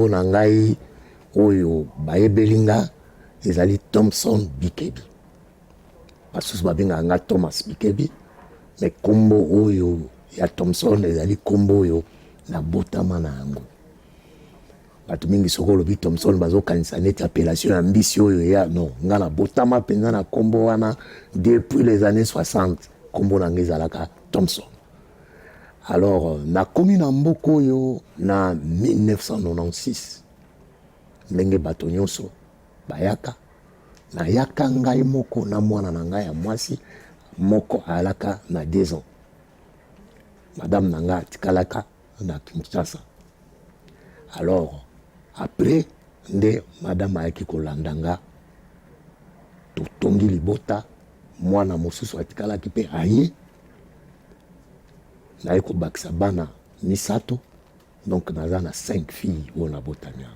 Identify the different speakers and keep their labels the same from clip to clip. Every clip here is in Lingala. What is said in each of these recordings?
Speaker 1: kombo na ngai oyo bayebelinga ezali Thompson Bikebi. Basusu babenga nga Thomas Bikebi, mais kombo oyo ya Thompson ezali kombo oyo na botama na yango. Bato mingi soko olobi Thompson bazokanisa neti appellation ya mbisi oyo ya non, nga na botama penza na kombo wana depuis les années 60, kombo na nga ezalaka Thompson. Alors nakomi na mboka oyo na 1996, ndenge bato nyonso bayaka nayaka ngai moko na mwana na ngai ya mwasi moko alaka na 2 ans. Madame nanga atikalaka na Kinshasa. Alors après nde madame ayaki kolanda nga totongi libota, mwana mosusu atikalaki pe aye naye kobakisa bana misato, donc naza na 5 filles oyo nabotami yango.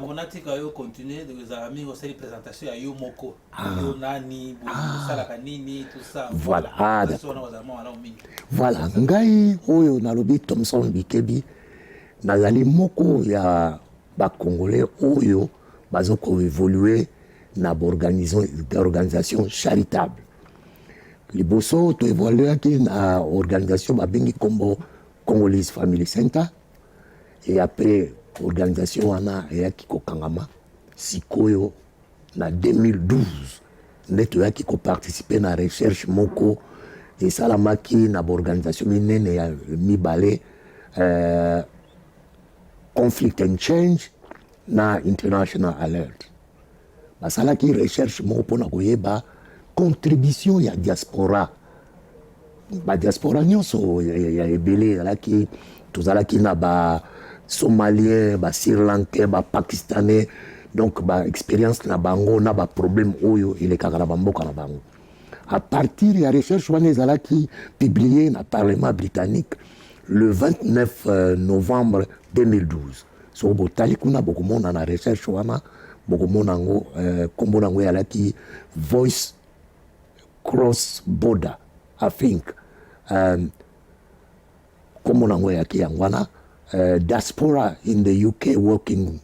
Speaker 2: Monatika yo continuer de les amis au série présentation à yo moko yo nani sala kanini tout ça.
Speaker 1: Voilà. Voilà, ngai oyo nalobi Thompson Bikebi nazali moko ya ba congolais oyo bazoko évoluer na organisation charitable. Liboso to évoluer ki na organisation babengi kombo Congolese Family Center, et après organisation wana eyaki kokangama sikoyo na 2012 nde toyaki koparticipe na recherche moko esalamaki na organisation minene ya mibale, Conflict and Change na International Alert. Basalaki recherche moko mpona koyeba contribution ya diaspora. Ba diaspora nyonso ya ebele ezalaki tozalaki na ba Somalien, ba Sri Lankais, ba Pakistanais, donc ba expérience na bango na ba problème oyo elekaka na bamboka na bango. À partir ya recherche wana ezalaki publié na Parlement britannique le 29 novembre 2012. So botali kuna bokomona na recherche wana bokomona ngo kombo nango yalaki Voice Cross Border, I think. Kombo nango yaki yangwana diaspora in the UK working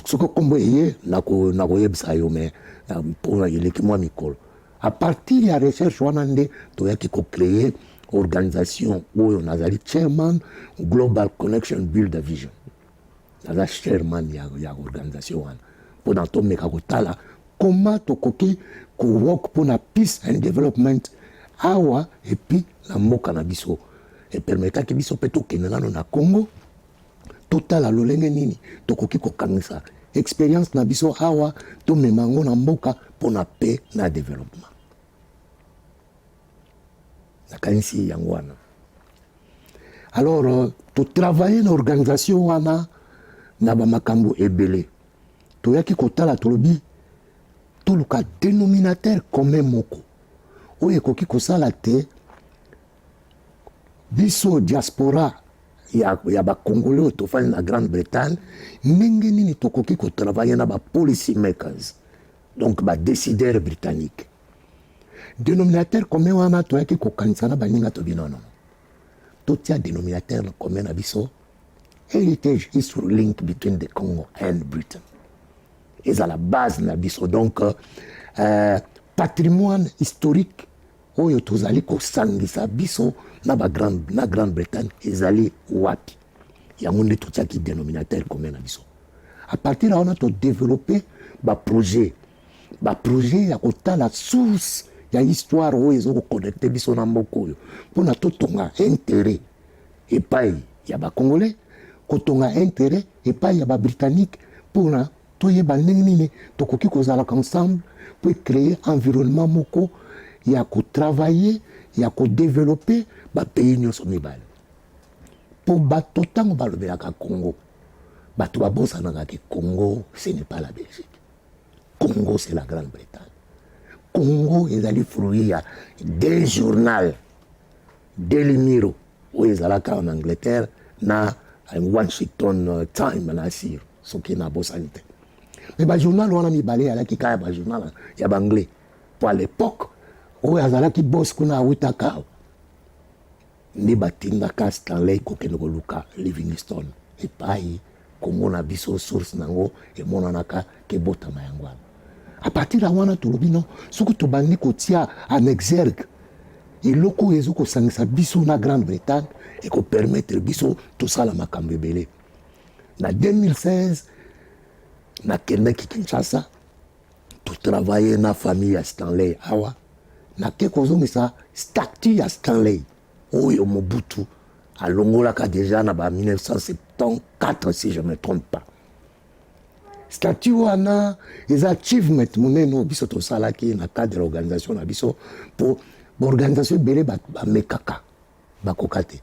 Speaker 1: soko kombo ye nako yebisa yo me pour yeleki mwa mikolo. À partir ya recherche wana nde toyaki ko créer organisation oyo nazali chairman Global Connection Build a Vision. Naza chairman ya organisation wana mpona tomeka kotala comment tokoki ko work mpona peace and development awa epi na mboka na biso epermetaki biso mpe tokende nano na Congo totala lolenge nini tokoki kokangisa expérience na biso awa tomema yango na mboka mpona paix na développement. Nakanisi yango wana. Alors to travailler na organisation wana na bamakambo ebele toyaki kotala tolobi toluka dénominateur commun moko oyo ekoki kosala te biso diaspora ya bacongolais oyo tofandi na Grande-Bretagne ndenge nini tokoki kotravaille na bapolicy makers, donc badécideur britannique. Dénominateur commun wana toyaki kokanisa na baninga tobi nono totia dénominateur commun na biso heritage history link between the Congo and Britain. Et à la base na biso, donc patrimoine historique oyo tozali kosangisa biso na Grande-Bretagne ezali wapi yango nde totiaki dénominateur commun na biso. À partir là on a développé projet ya kotala source ya histoire oyo ezokoconnecte biso na mboka oyo mpona totonga intérêt epai ya bacongolais kotonga intérêt epai ya babritannique mpona toyeba ndenge nini tokoki kozalaka ensemble pour créer environnement moko ya kotravailler ya kodévelopper bapays nyonso mibale. Po bato ntango balobelaka Congo bato babosanaka ke Congo ce n'est pas la Belgique, Congo c'est la Grande-Bretagne. Congo ezali fruit ya des journal Daily Mirror oyo ezalaka en Angleterre na Washington Time na asir soki na bosani te. Mais ba journal wana mibale alaki kaya ba journal ya banglais pour à l'époque oyo azalaki boss kuna awitaka nde batindaka Stanley kokende koluka Livingstone epai komona biso source nango emonanaka kebotama yango wana. À partir ya wana tolobi non soki tobandi kotia en exergue eloko ezo kosangisa biso na Grande-Bretagne ekopermettre biso tosala makambo ebele. Na 2016 nakendaki Kinshasa totravaille na famille ya Stanley awa nake kozongisa statut ya Stanley oyo Mobutu alongolaka déjà na ba 1974 si je ne me trompe pas. Statut wana eza achievement monene biso tosalaki na cadre de l'organisation na biso pour l'organisation ebele bamekaka bakoka te.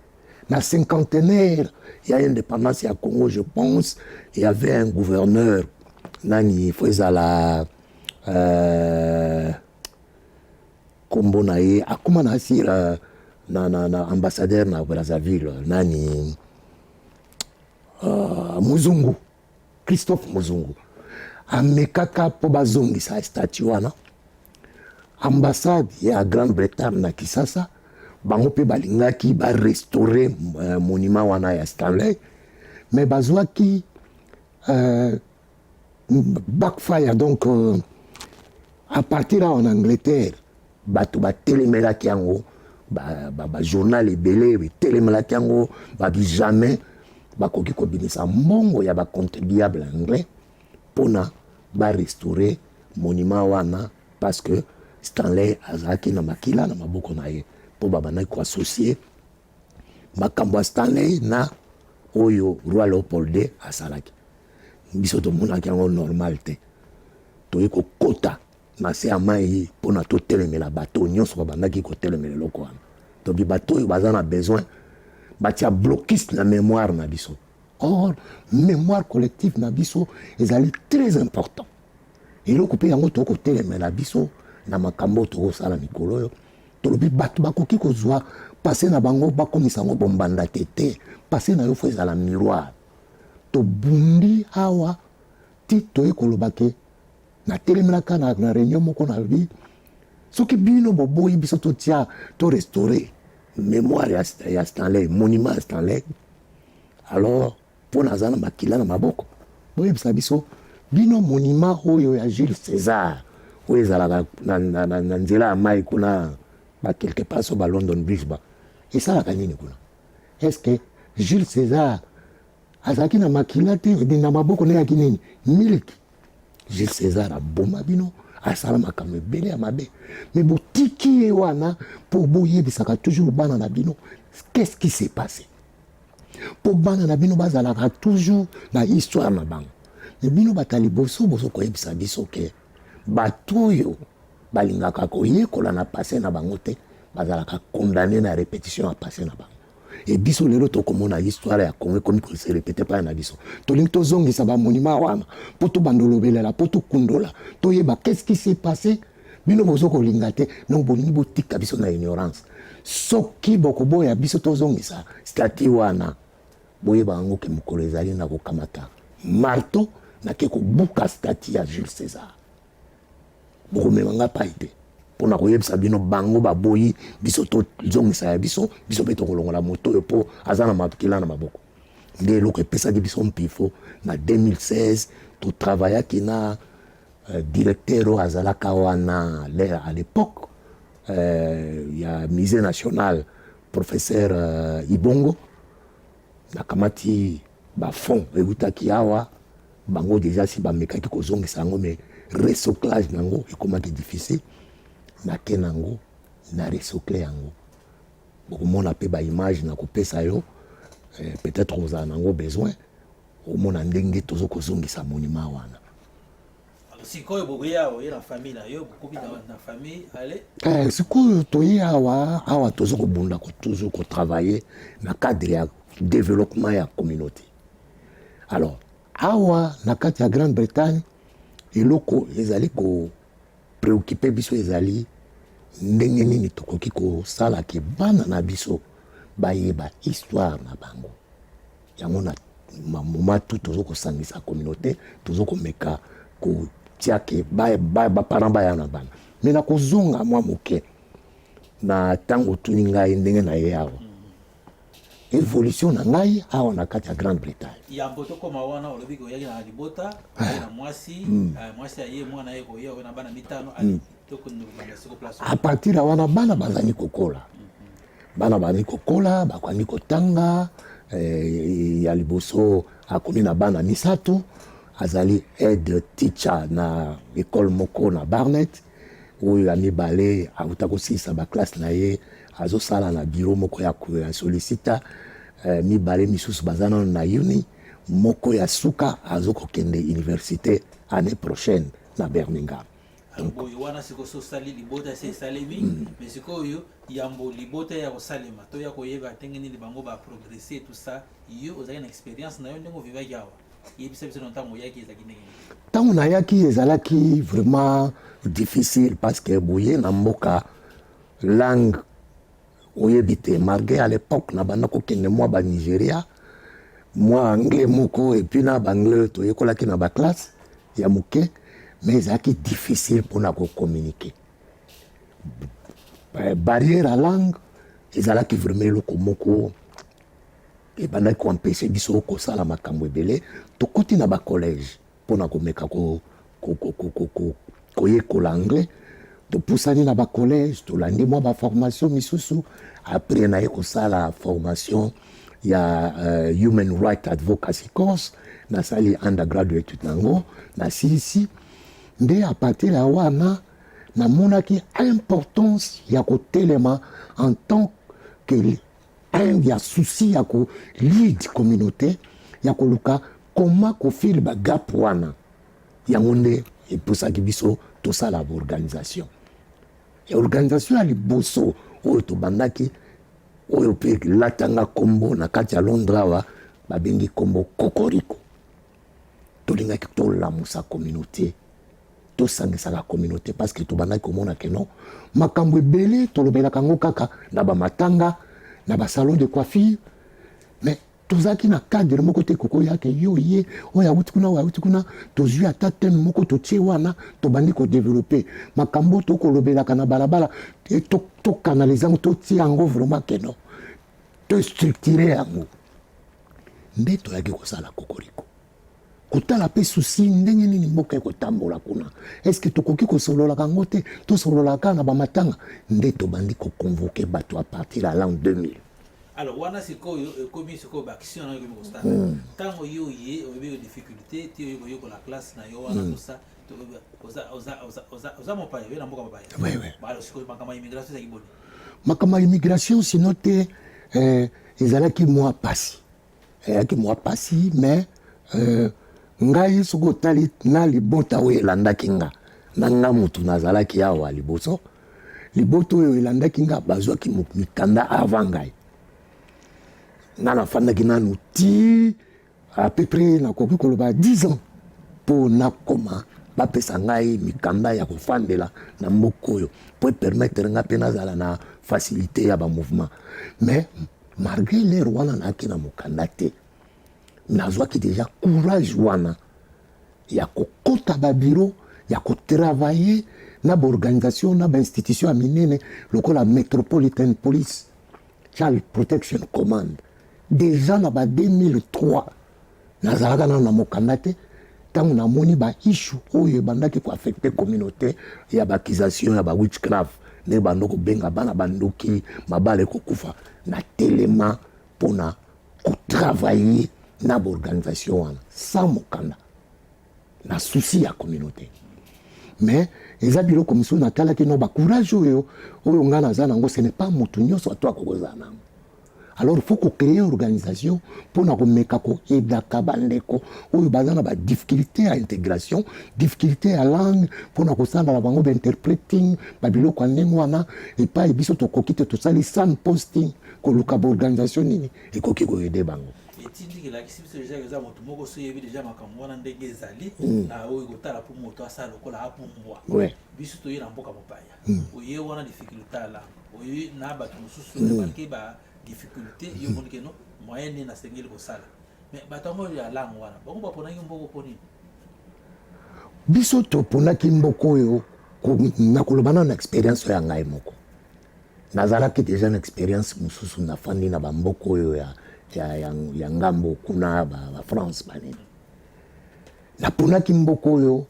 Speaker 1: Na cinquantenaire il y a indépendance ya Congo, je pense il y avait un gouverneur nani Fwezala kombo na ye akuma na asira na ambassadeur na Brazzaville nani Muzungu, Christophe Muzungu amekaka po bazongisa statut wana ambassade ya Grande-Bretagne na Kisasa bango pe balingaki ba restaurer monument wana ya Stanley mais bazwaki backfire donc à partir en Angleterre bato batelemelaki yango ba journal ebele betelemelaki yango babi jamais bakoki kobimisa mbongo ya bacontribuable anglais pona ba restaurer monument wana parce que Stanley azaki na makila na maboko na ye po babandaki koassocier makambo ya Stanley na oyo roi Léopold II asalaki. Biso tomonaki yango normal te toye kokota na se ya mai mpona totelemela bato nyonso babandaki kotelemela eloko wana tobi bato oyo baza na besoin batia blociste na mémoire na biso. Or mémoire collective na biso ezali très important eloko mpe yango tokotelemela biso na makambo tokosala mikolo oyo tolobi bato bakoki kozwa pase na bango bakomisa yango bombanda te pase na yo fo ezala miroir tobundi awa ti toye koloba ke na telemelaka na réunion moko na lobi soki bino boboyi biso totia to restaurer mémoire ya Stanley monument ya Stanley alors mpo naza na makila na maboko boyebisa biso bino monument oyo ya Jules César oyo ezalaka na nzela ya mai kuna ba quelque part so ba London Bridge ba esalaka nini kuna? Est-ce que Jules César azalaki na makila te na maboko neyaki nini miliki? Jules César aboma bino asala makambo ebele ya mabe mais botiki ye wana mpo boyebisaka toujours bana na bino qu'est-ce qui s'est passé po bana na bino bazalaka toujours na histoire na bango mais bino batali boso koyebisa biso ke bato oyo balingaka koyekola na passé na bango te bazalaka condamné na répétition ya passé na bango. Et biso lelo tokomona histoire ya Congo comme que se répétait pas na biso tolingi tozongisa ba monument wana po tobandolobelela po tokundola toyeba qu'est-ce qui s'est passé bino bozo kolinga te non bolingi botika biso na ignorance soki bokoboya biso tozongisa statut wana boyeba yango ke mokolo ezali na kokamata marteau na ke kobuka statut ya Jules César bokomemanga pai te pona koyebisa bino bango baboyi biso tozongisa ya biso mpe tokolongola moto oyo mpo aza na makila na maboko nde eloko epesaki biso mpifo na 2016 totravaillaki na directeur oyo azalaka wana à l'époque ya musée national professeur Ibongo nakamati bafond eutaki awa bango déjà si bamekaki kozongisa yango mais recyclage nango ekomaki difficile nake nango na recycle yango bokomona mpe baimage na kopesa yo peut-être ozala nango besoin omona ndenge tozokozongisa monument wana.
Speaker 2: Sikoyo bokoya oye na famille na yo bokobi na famille ale
Speaker 1: sikoyo toye awa tozokobunda toujours kotravailler na cadre ya développement ya communauté. Alors awa na kati ya Grande-Bretagne eloko ezali ko préoccupé biso ezali ndenge nini tokoki kosala ke bana na biso bayeba histoire na bango yango na moma tout tozokosangisa communauté tozokomeka kotia ke baparent baya na bana mais na kozonga mwa moke na ntango tuni ngai ndenge na ye awa évolution na ngai awa na kati ya Grande-Bretagne.
Speaker 2: Yambo to koma wana olobi ko yaki na libota na mwasi mwasi aye mwana ye ko ye na bana mitano ali to ko ndubana siko place.
Speaker 1: À partir ya wana bana bazali kokola. Bana bani kokola bakwani kotanga ya liboso akomi na bana misato azali head teacher na école moko na Barnet oyo ya mibale auta kosisa ba classe na ye azosala na bureau moko ya solicita mibale misusu bazana na uni moko ya suka azokokende université année prochaine na Birmingham.
Speaker 2: Donc wana siko so sali libota se salemi mais siko yo yambo libota ya kosalema to ya koyeba tengeni libango ba progresser tout ça yo ozaki na expérience na yo ndenge viva yawa yebisa biso na ntango yaki ezaki ndenge
Speaker 1: ntango na yaki ezalaki vraiment difficile parce que boye na mboka langue oyebi te malgré à l'époque na banda kokende mwa ba Nigeria mwa anglais moko et puis na banglais toyekolaki na ba classe ya moke mais ezalaki difficile mpona communiquer. Barrière à langue ezalaki vraiment eloko moko ebandaki koempêche biso kosala makambo ebele tokoti na bacollège mpona komeka koyekola anglais topusani na bacollège tolandi mwa baformation misusu après naye kosala formation ya human right advocacy course nasali undergraduate nango nasilisi nde à partir ya wana namonaki importance ya kotelema en tant que ya souci ya ko lead communauté ya koluka comment kofile ba gap wana yango nde epusaki biso tosala organisation ya organisation ya liboso oyo tobandaki oyo mpe latanga kombo na kati ya Londres awa babengi kombo kokoriko tolingaki tolamusa communauté tosangisaka communauté parce que tobandaki komona ke non makambo ebele tolobelaka yango kaka na bamatanga na basalon de coiffure mais tozalaki na cadre moko te kokoyake yo ye oyo awuti kuna tozwi ata teme moko totie wana tobandi kodeveloppe makambo tokolobelaka na balabala tokanalize yango totie yango vraiment ke non tostructure yango nde toyaki kosala kokoriko kotala mpe susi ndenge nini mboka ekotambola kuna eske tokoki kosololaka yango te tosololaka na bamatanga nde tobandi koconvoke bato à partir ya l'an 2000.
Speaker 2: Alors wana sikoyo ekomi sikoyo baaction na yokomi kosala ntango yo ye oyebi difficulté ti oyo koyokola classe na yo wana tosa oza mopaya yo na mboka mopaya balo sikoyo makambo ya immigration ezalaki boni
Speaker 1: makambo ya immigration sino te ezalaki mwa pasi mais ngai soki otali na libota oyo elandaki nga na nga mutu nazalaki awa liboso libota oyo elandaki nga bazwaki mikanda avant ngai nga nafandaki nanu ti à peu près nakoki koloba 10 ans mpo nakoma bapesa ngai mikanda ya kofandela na mboka oyo mpo epermettre nga mpe nazala na facilité ya bamouvement mais malgré lere wana naaki na mokanda te nazwaki déjà courage wana ya kokota babiro ya kotravailler na baorganisation na bainstitution ya minene lokola Metropolitan Police Child Protection Command déjà na ba 2003 nazalaka nano na mokanda te ntango namoni baissue oyo ebandaki koaffecte communauté ya baakisation ya bawitchcraft nde bando kobenga bana bandoki mabala ekokufa na telema mpona kotravailler na baorganisation wana sans mokanda na souci ya communauté mais eza biloko mosusu natalaki no bacourage oyo nga naza nango ce n'est pas motu nyonso ato akokozala nango alors il faut créer organisation mpona komeka koyebaka bandeko oyo baza na badifficulté ya intégration difficulté ya langue mpona kosala na bango bainterpreting babiloko ya ndenge wana epai biso tokoki te tosali sun posting koluka baorganisation nini ekoki koyede bango
Speaker 2: etindikelaki biso deja eza moto moko so yebi deja makambo wana ndenge ezali na oyo kotala mpo moto asala lokola apumbwa biso toye na mboka mopaya oye wana difficulté ya langue oye na bato mosusu ebaki ba difficulté yo monike no moyenne na sengeli kosala mais bato yango ya langue wana bango baponaki mboko mpo nini
Speaker 1: biso toponaki mboko oyo na koloba na expérience ya ngai moko nazalaki déjà une expérience mosusu nafandi na bamboka oyo ya ngambo kuna ba France banini naponaki mboka oyo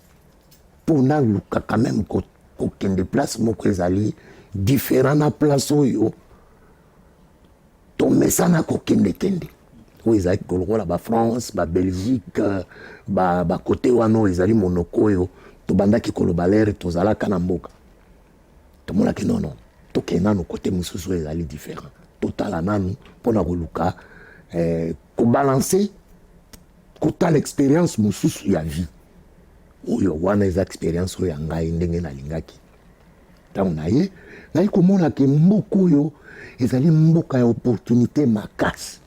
Speaker 1: mpona luka quand même kokende place moko ezali différent na place oyo tomesana kokende oyo ezalaki kolokola bafrance babelgique bakote wana oyo ezali monoko oyo tobandaki koloba lere tozalaka na mboka tomonaki nono tokende nanu kote mosusu oyo ezali différent totala nanu mpona koluka kobalanse kotala expérience mosusu ya vie oyo wana eza expérience oyo ya ngai ndenge nalingaki ntango naye nayi komonake mboka oyo ezali mboka ya opportunité makasi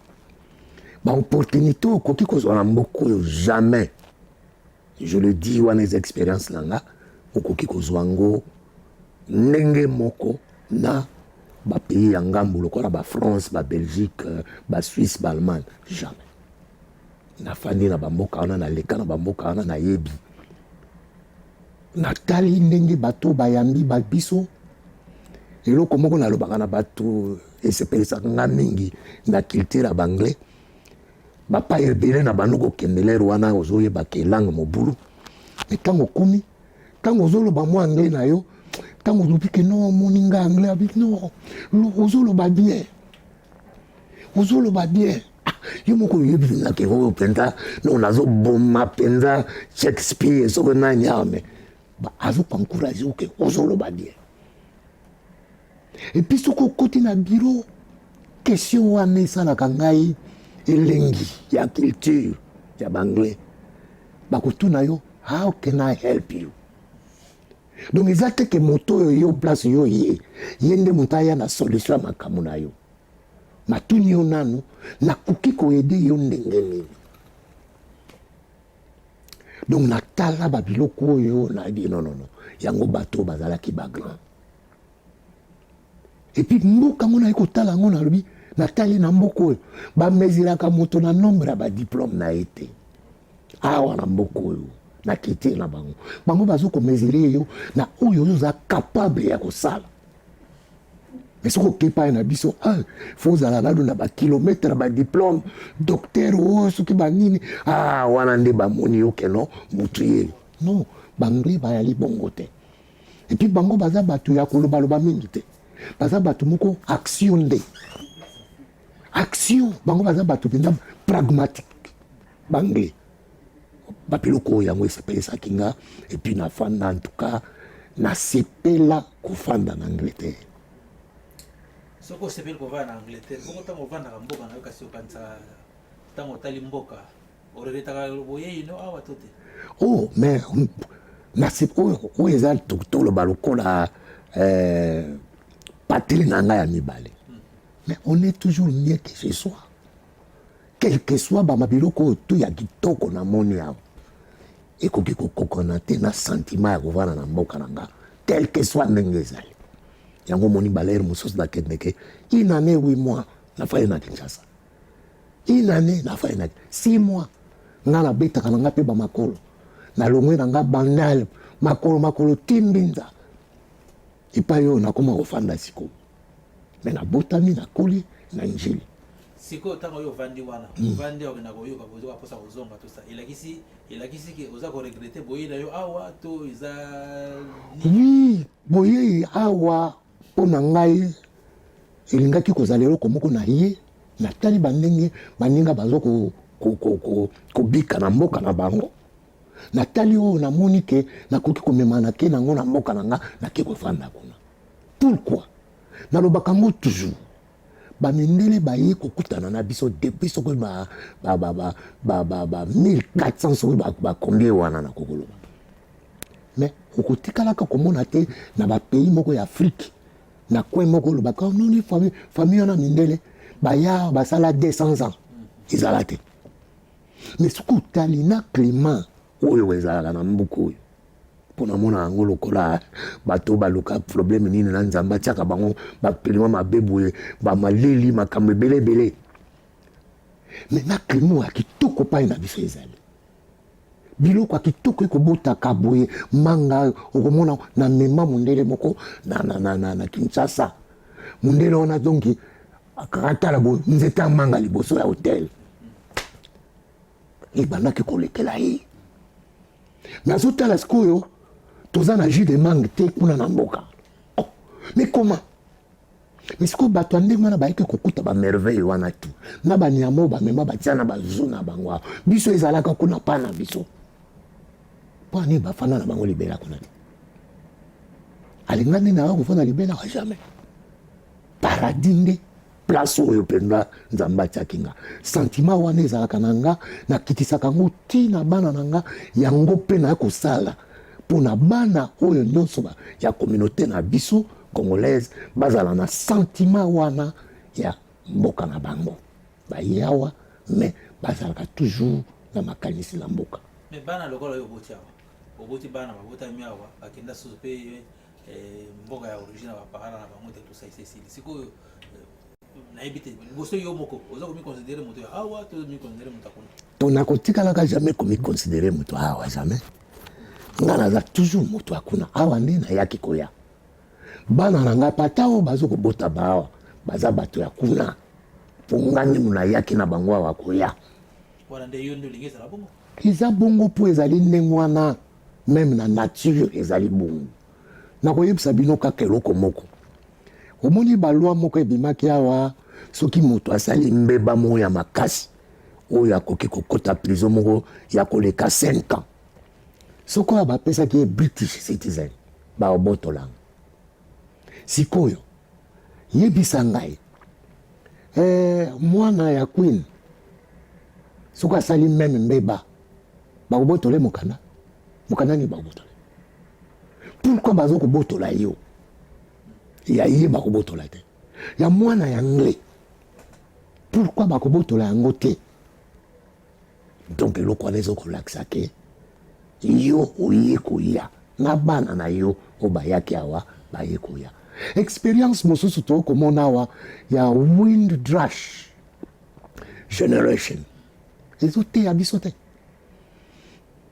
Speaker 1: baopportunité okoki kozwa na mboka oyo jamais je le dis wana eza expérience na nga okoki kozwa ngo ndenge moko na bapays ya ngambo lokola bafrance babelgique basuisse baallemagne jamais nafandi na bamboka wana naleka na bamboka wana nayebi natali ndenge bato bayambi babiso eloko moko nalobaka na bato esepelisaka nga mingi na culture ya banglais bapa ebele na bano kokendelere wana ozoyebaka elangue mobulu me ntango okumi ntango ozoloba mwa anglais na yo ntango olobi ke no moninga anglais abi no ozoloba bien yo moko oyebisaka oyo mpenza no nazoboma mpenza Shakespeare soko nani ame azokoencourage oke ozoloba bien epuis soki okoti na biro question wana esalaka ngai elengi ya culture ya banglais bakotuna yo how can I help you donc eza teke moto oyo yo place yo ye nde moto aya na solution ya makambo na yo matuni yo nanu nakoki koyede yo ndenge nini donc natala babiloko oyo nayebi non yango bato bazalaki bagrand epuis mboka ngo naye kotala yango nalobi natali na mboka oyo bameziraka moto na nombre ya badiplome na ye te awa na mboka oyo na kiti na bango bazokomezire yo na oyo oza capable ya kosala mais soki okepa ye na biso fo ozala nano na bakilometre badiplome docteur oyo soki banini wana nde bamoni yo keno motu ye non banglais bayali bongo te epuis bango baza bato ya kolobaloba mingi te baza bato moko action nde action bango baza bato mpenza pragmatique banglais bapiloko oyo yango esepelesaki nga epuis nafanda en tout cas nasepela kofanda na Angleterre
Speaker 2: soko osepeli kovanda na Angleterre bongo ntango ovandaka mboka na yo kasi okanisa ntango otali mboka oreretaka boyei no awa to te
Speaker 1: mais oyo eza toloba lokola patrie na ngai ya mibale mais on est toujours mieux que ce soit quel que soit bamabiloko oyo to ya kitoko na moni awa ekoki kokokona te na sentiment ya kovanda na mboka na nga quel que soit ndenge ezali yango moni balere mosusu nakendeke une année 8 mois nafai na Kinshasa une année nafai na 6 mois nga nabetaka na nga mpe bamakolo nalongwe na nga bandale makolo timbinza epai oyo nakoma kofanda sikoyo me nabotami nakoli na njili
Speaker 2: sikoyo ntango oyo ovandi wana ovandi okenda koyoka bozoka mposa kozonga tosa elakisi ke oza koregrete boyei na yo awa to eza
Speaker 1: oui boyei awa mpo na ngai elingaki kozala eloko moko na ye natali bandenge baninga bazo kobika na mboka na bango natali oyo namoni ke nakoki komemana ke nango na mboka na nga nake kofanda kuna pourquoi nalobaka ngo toujours bamindele baye kokutana na biso depuis soki 1400 soki bakombie wana na kokoloba mais okotikalaka komona te na bapays moko ya Afrique na coin moko olobaka noni famille wana mindele baya basala 200 ans ezala te mais soki otali na climat oyo ezalaka na mboka oyo mpona mona yango lokola bato baluka problème nini na nzambe atiaka bango bapelima mabe boye bamaleli makambo ebele mais na climat ya kitoko pai na biso ezali biloko ya kitoko ekobotaka boye manga okomona na mema mondele moko na Kinshasa mundele wana donc akatala bo nzeta manga liboso ya hotel ebandaki kolekela ye mais azotala sikoyo toza na jus de mangue te kuna na mboka mais comment mais sikoyo bato ya ndenge wana bayaki kokuta bamerveille wana tu na baniamo bamema batia na bazo na bango biso ezalaka kuna pa na biso mpo ani bafanda na bango libela kuna te alinga nde na bakofanda libela ka jamais paradis nde place oyo mpenza nzambe atiaki nga sentiment wana ezalaka na nga nakitisaka yango ntina bana na nga yango mpe naya kosala mpo na bana oyo nyonso ya communauté na biso congolaise bazala na sentiment wana ya mboka na bango baye awa mais bazalaka toujours na makanisi na mboka.
Speaker 2: Mais bana lokola oyo oboti awa oboti bana babotami awa bakenda susu mpe mboka ya origine ya baparana na bango te tosaisesili sikoyo nayebi te liboso yo moko oza komiconsidere moto ya awa to omiconsidere moto akuna
Speaker 1: tona kotikalaka jamais komiconsidere moto awa jamais nga naza toujours moto akuna awa nde nayaki koya bana na ngai pata oyo bazokobota baawa baza bato ya kuna mpo nga nde nayaki na bango awa koya
Speaker 2: wana nde yo nde olingi ezala bongo
Speaker 1: eza bongo mpo ezali ndenge wana meme na nature ezali bongo nakoyebisa bino kaka eloko moko omoni balwa moko ebimaki awa soki moto asali mbeba moko ya makasi oyo akoki kokota prison moko ya koleka 5 ans soki oyo bapesaki ye british citizen baobotolanga sikoyo yebisa ngai mwana ya queen soki asali meme mbeba bakobotole mokanda nini bakobotole pourquoi bazokobotola yo ya ye bakobotola te ya mwana ya anglais pourquoi bakobotola yango te donc eloko wana ezokolakisa ke yo oye koya na bana na yo oyo bayaki awa baye koya expérience mosusu tokomona awa ya Windrush generation ezoteya biso te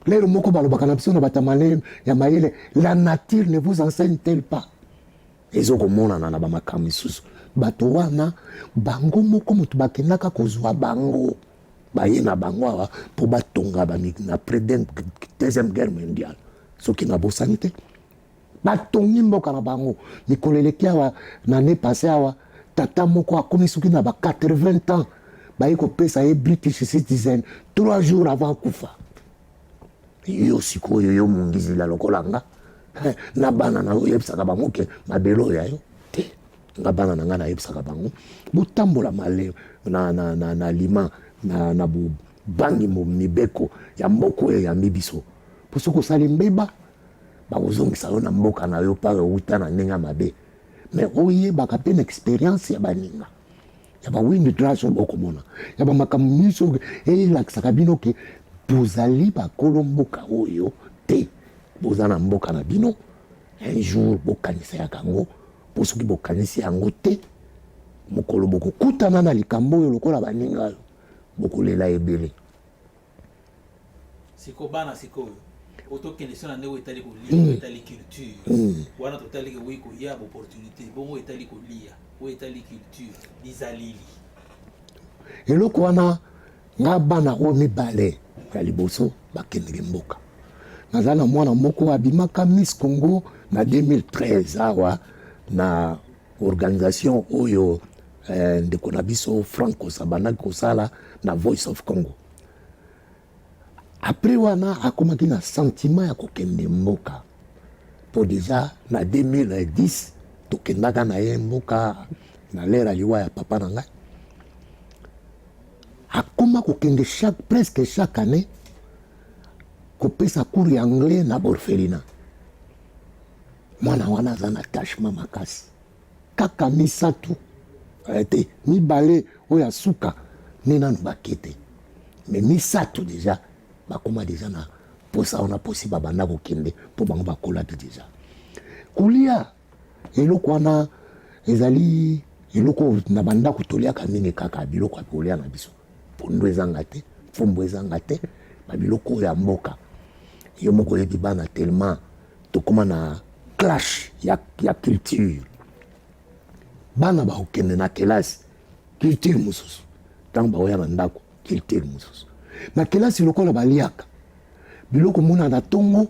Speaker 1: lelo moko balobaka na biso na batamale ya mayele la nature ne vous enseigne-t-elle pas ezokomonana na bamakambo misusu bato wana bango moko moto bakendaka kozwa bango baye na bango awa mpo batonga na après deuxième guerre mondiale soki nabosani te batongi mboka na bango mikolo eleki awa na ne passé awa tata moko akomi soki na ba 80 ans baye kopesa ye british citizen 3 jours avant kufa yo sikoyo yo mongizila lokola nga na bana na oyebisaka bango ke mabelo oyo yo te nga bana na nga nayebisaka bango botambola male na lima na bobangi mibeko ya mboka oyo yambi biso mpo soki osali mbeba bakozongisa yo na mboka na yo mpaka outa na ndenge ya mabe mais oyebaka mpe na expérience ya baninga ya bawindrush oyo bokomona ya bamakambo nyonso elakisaka bino ke bozali bakolo mboka oyo te boza na mboka na bino un jour bokanisa yango mpo soki bokanisi yango te mokolo bokokutana na likambo oyo lokola baninga oyo bokolela ebele
Speaker 2: siko bana sikoyo otokende so na ndenge etali kolia etali culture wana totali ke wi koya opportunité bongo etali kolia oyo etali culture bizalili
Speaker 1: eloko wana nga bana oyo mibale ya liboso bakendeli mboka naza na mwana moko abimaka Miss Congo na 2013 awa na organisation oyo ndeko na biso Franco sabandaki kosala na Voice of Congo après wana akomaki na sentiment ya kokende mboka po deja na 2010 tokendaka na ye mboka na lera liwa ya papa na ngai akoma kokende presque chaque année kopesa cours ya anglais na borfelina mwana wana aza na attachement makasi kaka misatu te mibale oyo asuka nde nanu bakete mais misatu deja bakoma deja na posa wana posi babanda kokende mpo bango bakola te deja kolia eloko wana ezali eloko na bandako toliaka mingi kaka biloko ya kolia na biso pondu ezanga te fumbu ezanga te babiloko oyo ya mboka yo moko oyebi bana tellement tokoma na clash ya culture bana baokende na kelasi culture mosusu ntango baoya na ndako culture mosusu na kelasi lokola baliaka biloko mona na ntongo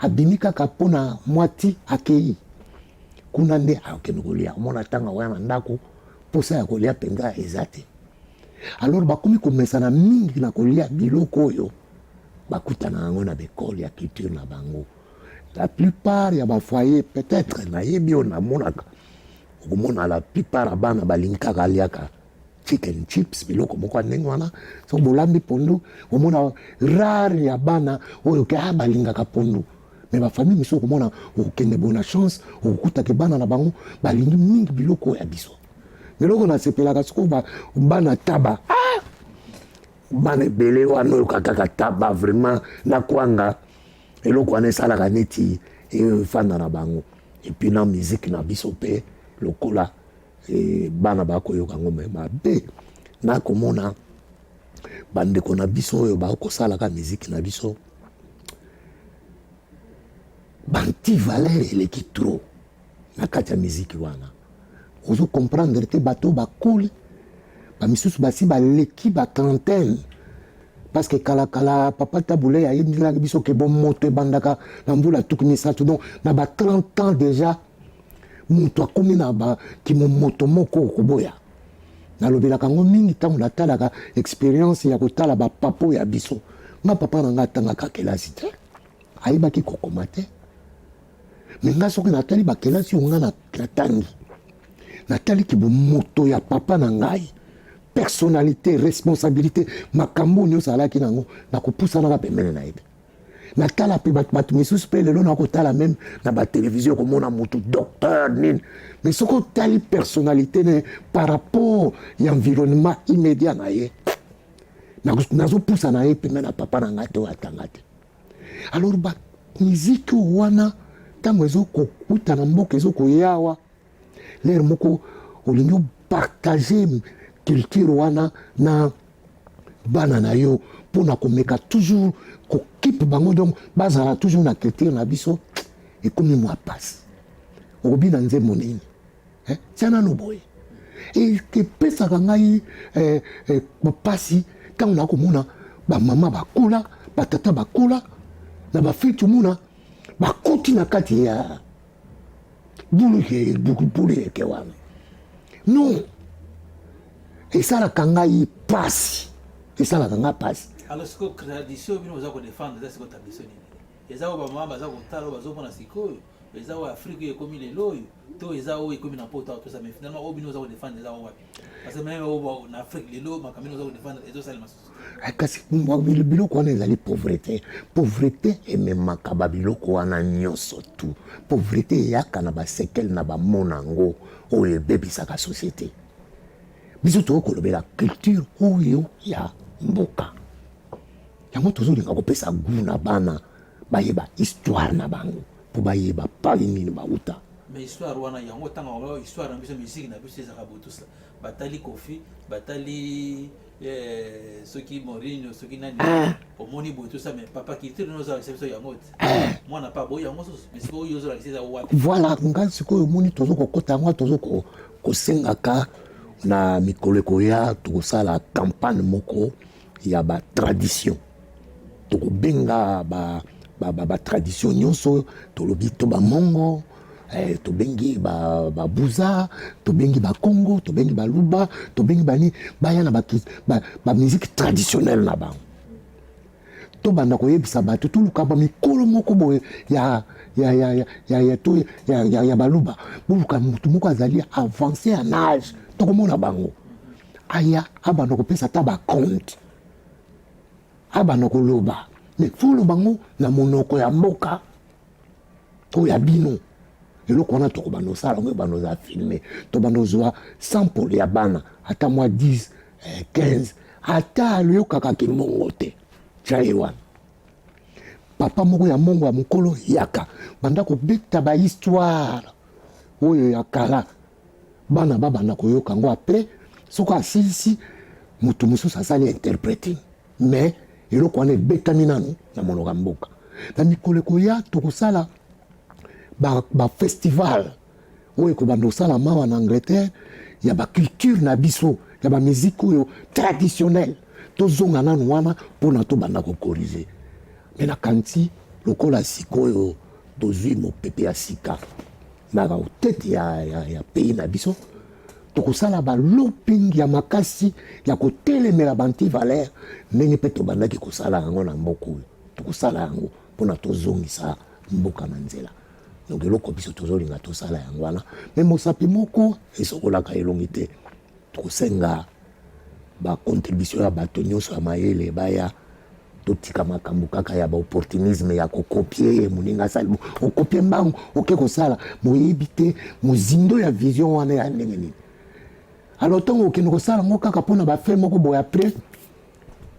Speaker 1: abimi kaka mpona mwati akei kuna nde akende kolia omona ntango aoya na ndako mposa ya kolia mpenza eza te alors bakomi komesana mingi na kolia biloko oyo bakutana yango na bekole ya culture na bango. La plupart ya bafoyer peut-être nayebi oyo namonaka okomona la plupart ya bana balingaka aliaka chicken chips biloko moko ya ndenge wana so bolambi pondu omona rare ya bana oyo ke balingaka pondu me bafamille miso okomona okende bona chance okutaka bana na bango balingi mingi biloko ya biso biloko nasepelaka siko bana taba bana ebele wana oyo kaka taba vraiment nakwanga eloko wana esalaka neti efanda na bango epuis na musique na biso mpe lokola bana bakoyoka ngo me mabe nakomona bandeko na biso oyo bakosalaka musique na biso banti valeur eleki trop na kati ya musique wana ozo comprendre te bato bakole bamisusu basi baleki batrentaine parce que kala papa tabule ayebisaki biso ke bon moto ebandaka na mbula tuku misato donc na ba 30 ans déjà moto akomi na moto moko okoboya nalobelaka ngo mingi ntango natalaka expérience ya kotala bapapo ya biso nga papa na nga atangaka kelasi te ayebaki kokoma te me nga soki natali bakelasi oyo nga natangi natali ki bomoto ya papa na ngai personnalité responsabilité makambo nyonso alaki nango nakopusanaka pembeni na ye natala mpe bato misusu mpe lelo nakotala meme na batelevizio komona moto docteur nini mais soki otali personnalité ne par rapport ya environnement immédiat na ye nazopusa na ye pembeni na papa na ngai te oyo atanga te alors bamiziki wana ntango ezokokuta na mboka ezokoyawa lere moko olingi opartage culture wana na bana na yo mpona komeka toujours kokipe bango donc bazala toujours na culture na biso ekomi mwa pasi okobi na nzembo nini tia nano boye epesaka ngai pasi ntango nakomona bamama bakula batata bakula na bafeti omona bakoti na kati ya bulu eke wana non esalaka ngai pasi esalaka ngai pasi
Speaker 2: alors siko tradition bino baza kodefendre eza siko tradition nini eza oyo bamama baza kotala oyo bazomona sikoyo eza oyo afrique oyo ekomi lelo oyo to eza oyo ekomi na mpota tosa mais finalement oyo bino baza kodefendre eza oyo wapi parce que meme oyo na afrique lelo makambo bino baza kodefendre ezosalema susu
Speaker 1: kasi biloko wana ezali pauvreté ememaka babiloko wana nyonso tu pauvreté eyaka na basekele na bamona yango oyo ebebisaka société biso tokolobela culture oyo ya mboka yango tozolinga kopesa gu na bana bayeba histoire na bango mpo bayeba pali nini bauta
Speaker 2: mais histoire wana yango ntango histoire na biso musique na biso ezaka botusa batali kofi batali soki Mourinho soki nani omoni boye tout ça mais papa culture nozalakisa biso yango te mwana pa boye yango susu mais sikoyo oyo ozolakisa eza wapi
Speaker 1: voilà nga sikoyo omoni tozokokota yango tozokosengaka na mikolo ekoya tokosala campagne moko ya batradition tokobenga batradition nyonso tolobi to bamongo tobengi babuza tobengi bakongo tobengi baluba tobengi bani baya na bamusike traditionnelle na bango tobanda koyebisa bato toluka bamikolo moko boye ya baluba boluka motu moko azali avancé en âge tokomona bango aya abanda kopesa ta baconte abanda koloba mais foloba bango na monoko ya mboka oyo ya bino eloko wana tokobanda osala yango ebanda oza filme tobanda ozwa sample ya bana ata mwa 10 15 ata aluyokaka kimongo te tya wana papa moko ya mongo ya mokolo yaka banda kobeta bahistoire oyo ya kala bana babanda koyoka yango apres soko asilisi moto mosusu asali interpreting mais eloko wana ebetami nanu na monoko ya mboka na mikolo ekoya tokosala bafestival oyo ekobanda kosala mawa na Angleterre ya baculture na biso ya bamiziki oyo traditionnelle tozonga nanu wana mpona tobanda kokorige me nakanisi lokola sikoyo tozwi mopepe ya sika na otete ya pays na biso tokosala baloping ya makasi ya kotelemela bantivalere ndenge mpe tobandaki kosala yango na mboka oyo tokosala yango mpona tozongisa mboka na nzela donc eloko biso tozolinga tosala yango wana me mosapi moko esokolaka elongi te tokosenga bacontribution ya bato nyonso ya mayele baya totika makambo kaka ya baopportunisme ya kokopie moninga asali okopie mbango oke kosala moyebi te mozindo ya vision wana ya ndenge nini alors ntango okende kosala ngo kaka mpona bafe moko boye apres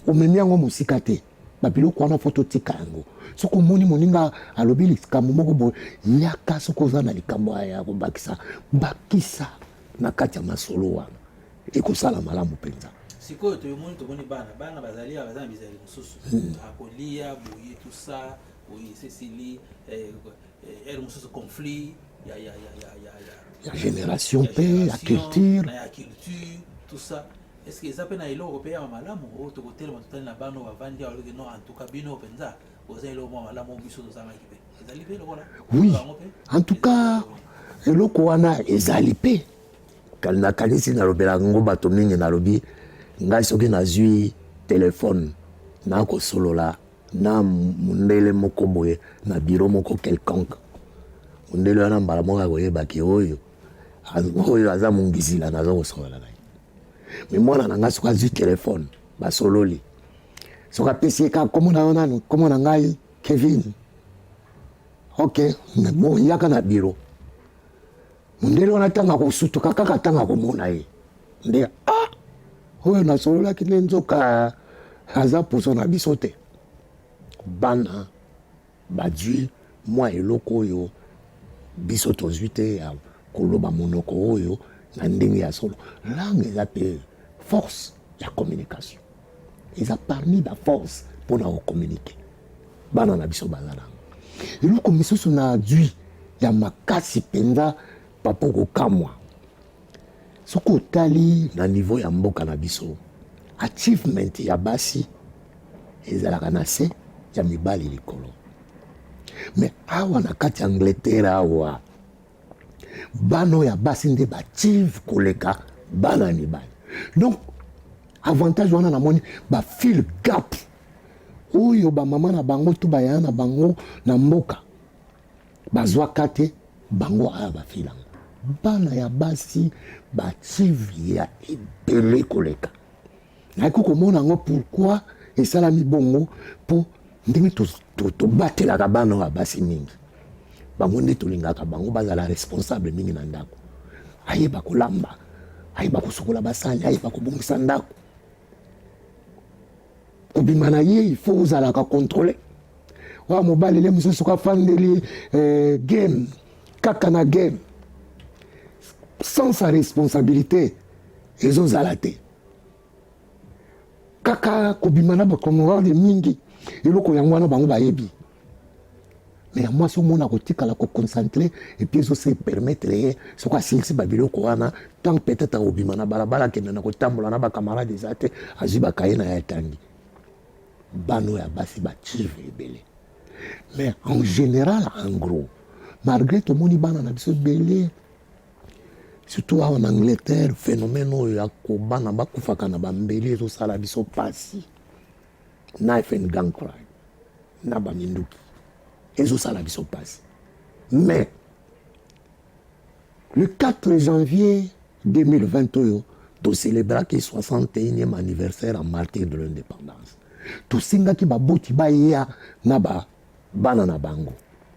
Speaker 1: omemi yango mosika te babiloko wana fo totika yango soki omoni moninga alobi likambo moko boye yaka soki oza na likambo ya kobakisa bakisa na kati ya masolo wana ekosala malamu mpenza
Speaker 2: sikoyo toyomoni tomoni bana bazali baza na bizali mosusu akolia boye tout ça boye cecili ere mosusu conflit
Speaker 1: ya génération mpe ya culture
Speaker 2: tout ça est-ce que ça peut na eloko pe ya malamu o tokotelema totali na bano bavandi aloki non en tout cas bino penza oza eloko mwa malamu biso tozalaki pe ezali pe lokola
Speaker 1: oui en tout cas eloko wana ezali pe nakanisi nalobelaka ngo bato mingi nalobi ngai soki nazwi telefone nakosolola na mundele moko boye na biro moko quelconque mundele wana mbala moko akoyebaki oyo aza mongisila naza kosolola naye me mwana na ngai soki azwi telefone basololi soki apesi eka komo na ngai Kevin ok bo yaka na biro mundele wana tanga kosutuka kaka tanga komona ye nde oyo nasololaki nde nzoka aza poso na biso te bana badwi mwa eloko oyo biso tozwi te ya koloba monoko oyo na ndenge ya solo langue eza mpe force ya communication eza parmi baforce mpona kokommunike bana na biso baza nango eloko misusu na dwi ya makasi mpenza papo kokamwa soki otali na niveau ya mboka na biso achievement ya basi ezalaka na se ya mibali likolo me awa na kati ya Angleterre awa bana ya basi nde bachieve koleka bana ya mibali donc avantage wana namoni bafil gap oyo bamama na bango to bayaya na bango na mboka bazwaka te bango aya bafilanga bana ya basi bachive ya ebele koleka nayaki komona yango pourquoi esalami bongo mpo ndenge tobatelaka bana ya basi mingi bango nde tolingaka bango bazala responsable mingi na ndako ayeba kolamba ayeba kosukola basali ayeba kobongisa ndako kobima na ye il faut ozalaka contrôler wa mobali le mosusu afandeli game kaka na game sans sa responsabilité ezozala te kaka kobima na bakonorade mingi eloko yango wana bango bayebi me ya mwasi omona kotikala koconcentre epuis ezose permettre ye soki asilisi babiloko wana tant peut-être akobima na balabala akende na kotambola na bakamarade eza te azwi bakaye na ya etangi bana oyo ya basi bachive ebele mais en général en gros malgré tomoni bana na biso ebele surtout awa na Angleterre phénomène oyo ya kobana bakufaka na bambeli ezosala biso pasi knife and gun crime na baminduki ezosala biso pasi mais le 4 janvier 2020 oyo tocélébraki 61e anniversaire en martyr de l'indépendance tosingaki baboti bayeya na bana na bango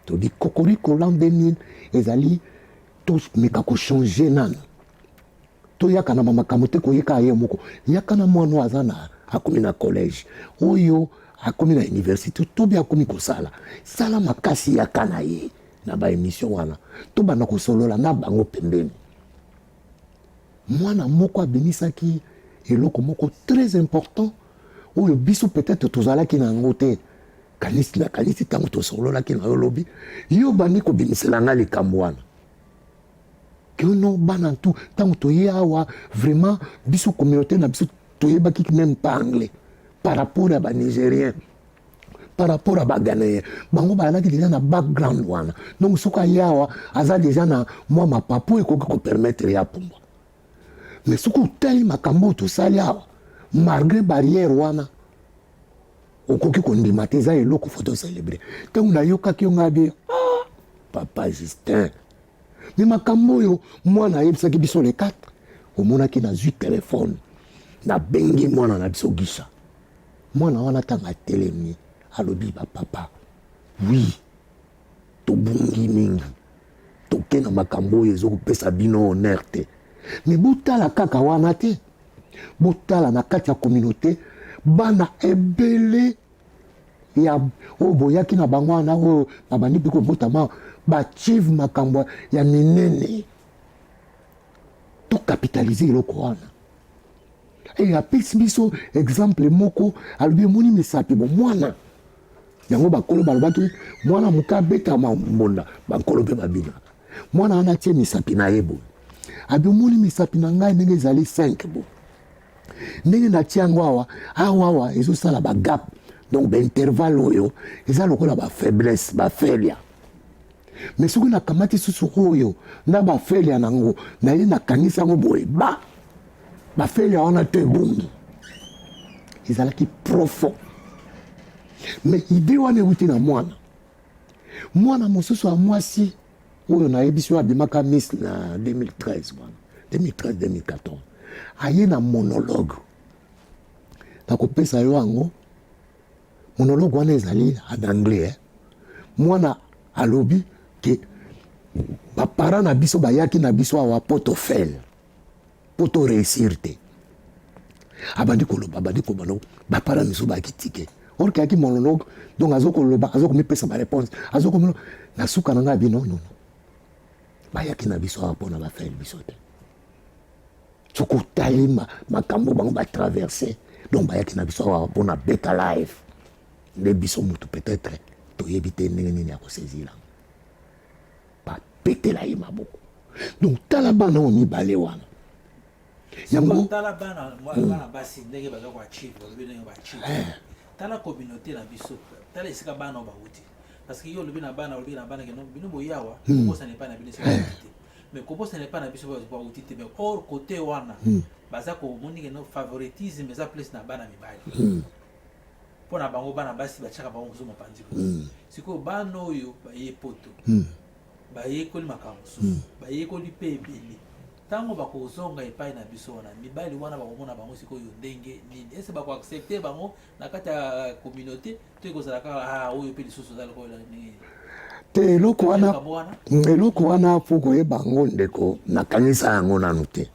Speaker 1: todi kokoriko l'an 2000 ezali tomeka kochange nano toyaka na makambo te koyeka ye moko yaka na mwana aza na akomi na collège oyo akomi na université tobi akomi kosala sala makasi yaka na ye na baémission wana tobanda kosolola na bango pembeni mwana moko abimisaki eloko moko très important oyo biso peut-être tozalaki na yango te kanisi ntango tosololaki na yo lobi yo bandi kobimisela nga likambo wana que non bana tout tant toye awa vraiment biso communauté na biso toye baki même pas anglais par rapport à ba nigérien par rapport à ba ghanéen bango balaki déjà na background wana donc soka yawa aza déjà na moi ma papo ekoki ko permettre ya pumba mais soka tali makambo to sali awa malgré barrière wana okoki kondimata eza eloko foto célébrer ntango nayokaki yo ngabi papa Justin mais makambo oyo mwana ayebisaki biso le 4 omonaki nazwi telefone nabengi mwana na biso gisha mwana wana ntango atelemi alobi bapapa oui tobungi mingi toke na makambo oyo ezokopesa bino honneur te mais botala kaka wana te botala na kati ya communauté bana ebele ya oyo boyaki na bango wana oyo babandi mpe kobotama bachieve makambo ya minene tokapitalize eloko wana e apesi biso exemple moko alobi emoni misapi bo mwana yango bakolo balobaki mwana moka abetama mbonda bakolo mpe babinaka mwana wana atie misapi na ye boye abi omoni misapi na ngai ndenge ezali 5 bo ndenge natie yango awa ezosala bagap donc baintervalle oyo eza lokola bafaiblesse bafelia mais soki nakamati susu oyo na bafelia nango naye nakangisi yango boye bafelia wana to ebungi ezalaki profond mais ide wana euti na mwana mosusu ya mwasi oyo nayebisi oyo abimaka miss na 2013 2014 aye na monologue nakopesa yo yango monologue wana ezali en anglais mwana alobi ke bapara na biso bayaki na biso awa poto fel poto réussir te abandi koloba bapara miso bayaki tike or kayaki monologue donc azokoloba azokomipesa baréponse azokomi nasuka na ngai non bayaki na biso awa mpona bafel biso te soki otali makambo bango batraverse donc bayaki na biso awa mpona beta life nde biso mutu peut-être toyebi te ndenge nini ya kosezila bapetela ye maboko donc tala bana oyo mibale wana
Speaker 2: yango tala bana basi ndenge baza koachieve ndenge baachieve tala communauté na biso tala esika bana oyo bauti parce que yo olobi na bana keno bino boyawa kobosa n'est pas na bino esika bauti mais kobosa n'est pas na biso bauti te mais or côté wana baza komoni keno favoritisme eza place na bana mibali pona bango bana basi bachaka bango kozoma panzi siko bana oyo baye poto bayekoli makambo susu bayekoli mpe ebele ntango bakozonga epai na biso wana mibali wana bakomona bango sikoyo ndenge nini ese bakoaccepte bango na kati ya communauté to ekozalaka oyo mpe lisusu eza lokola nini
Speaker 1: te eloko wana po koyeba yango ndeko nakanisa yango nanu te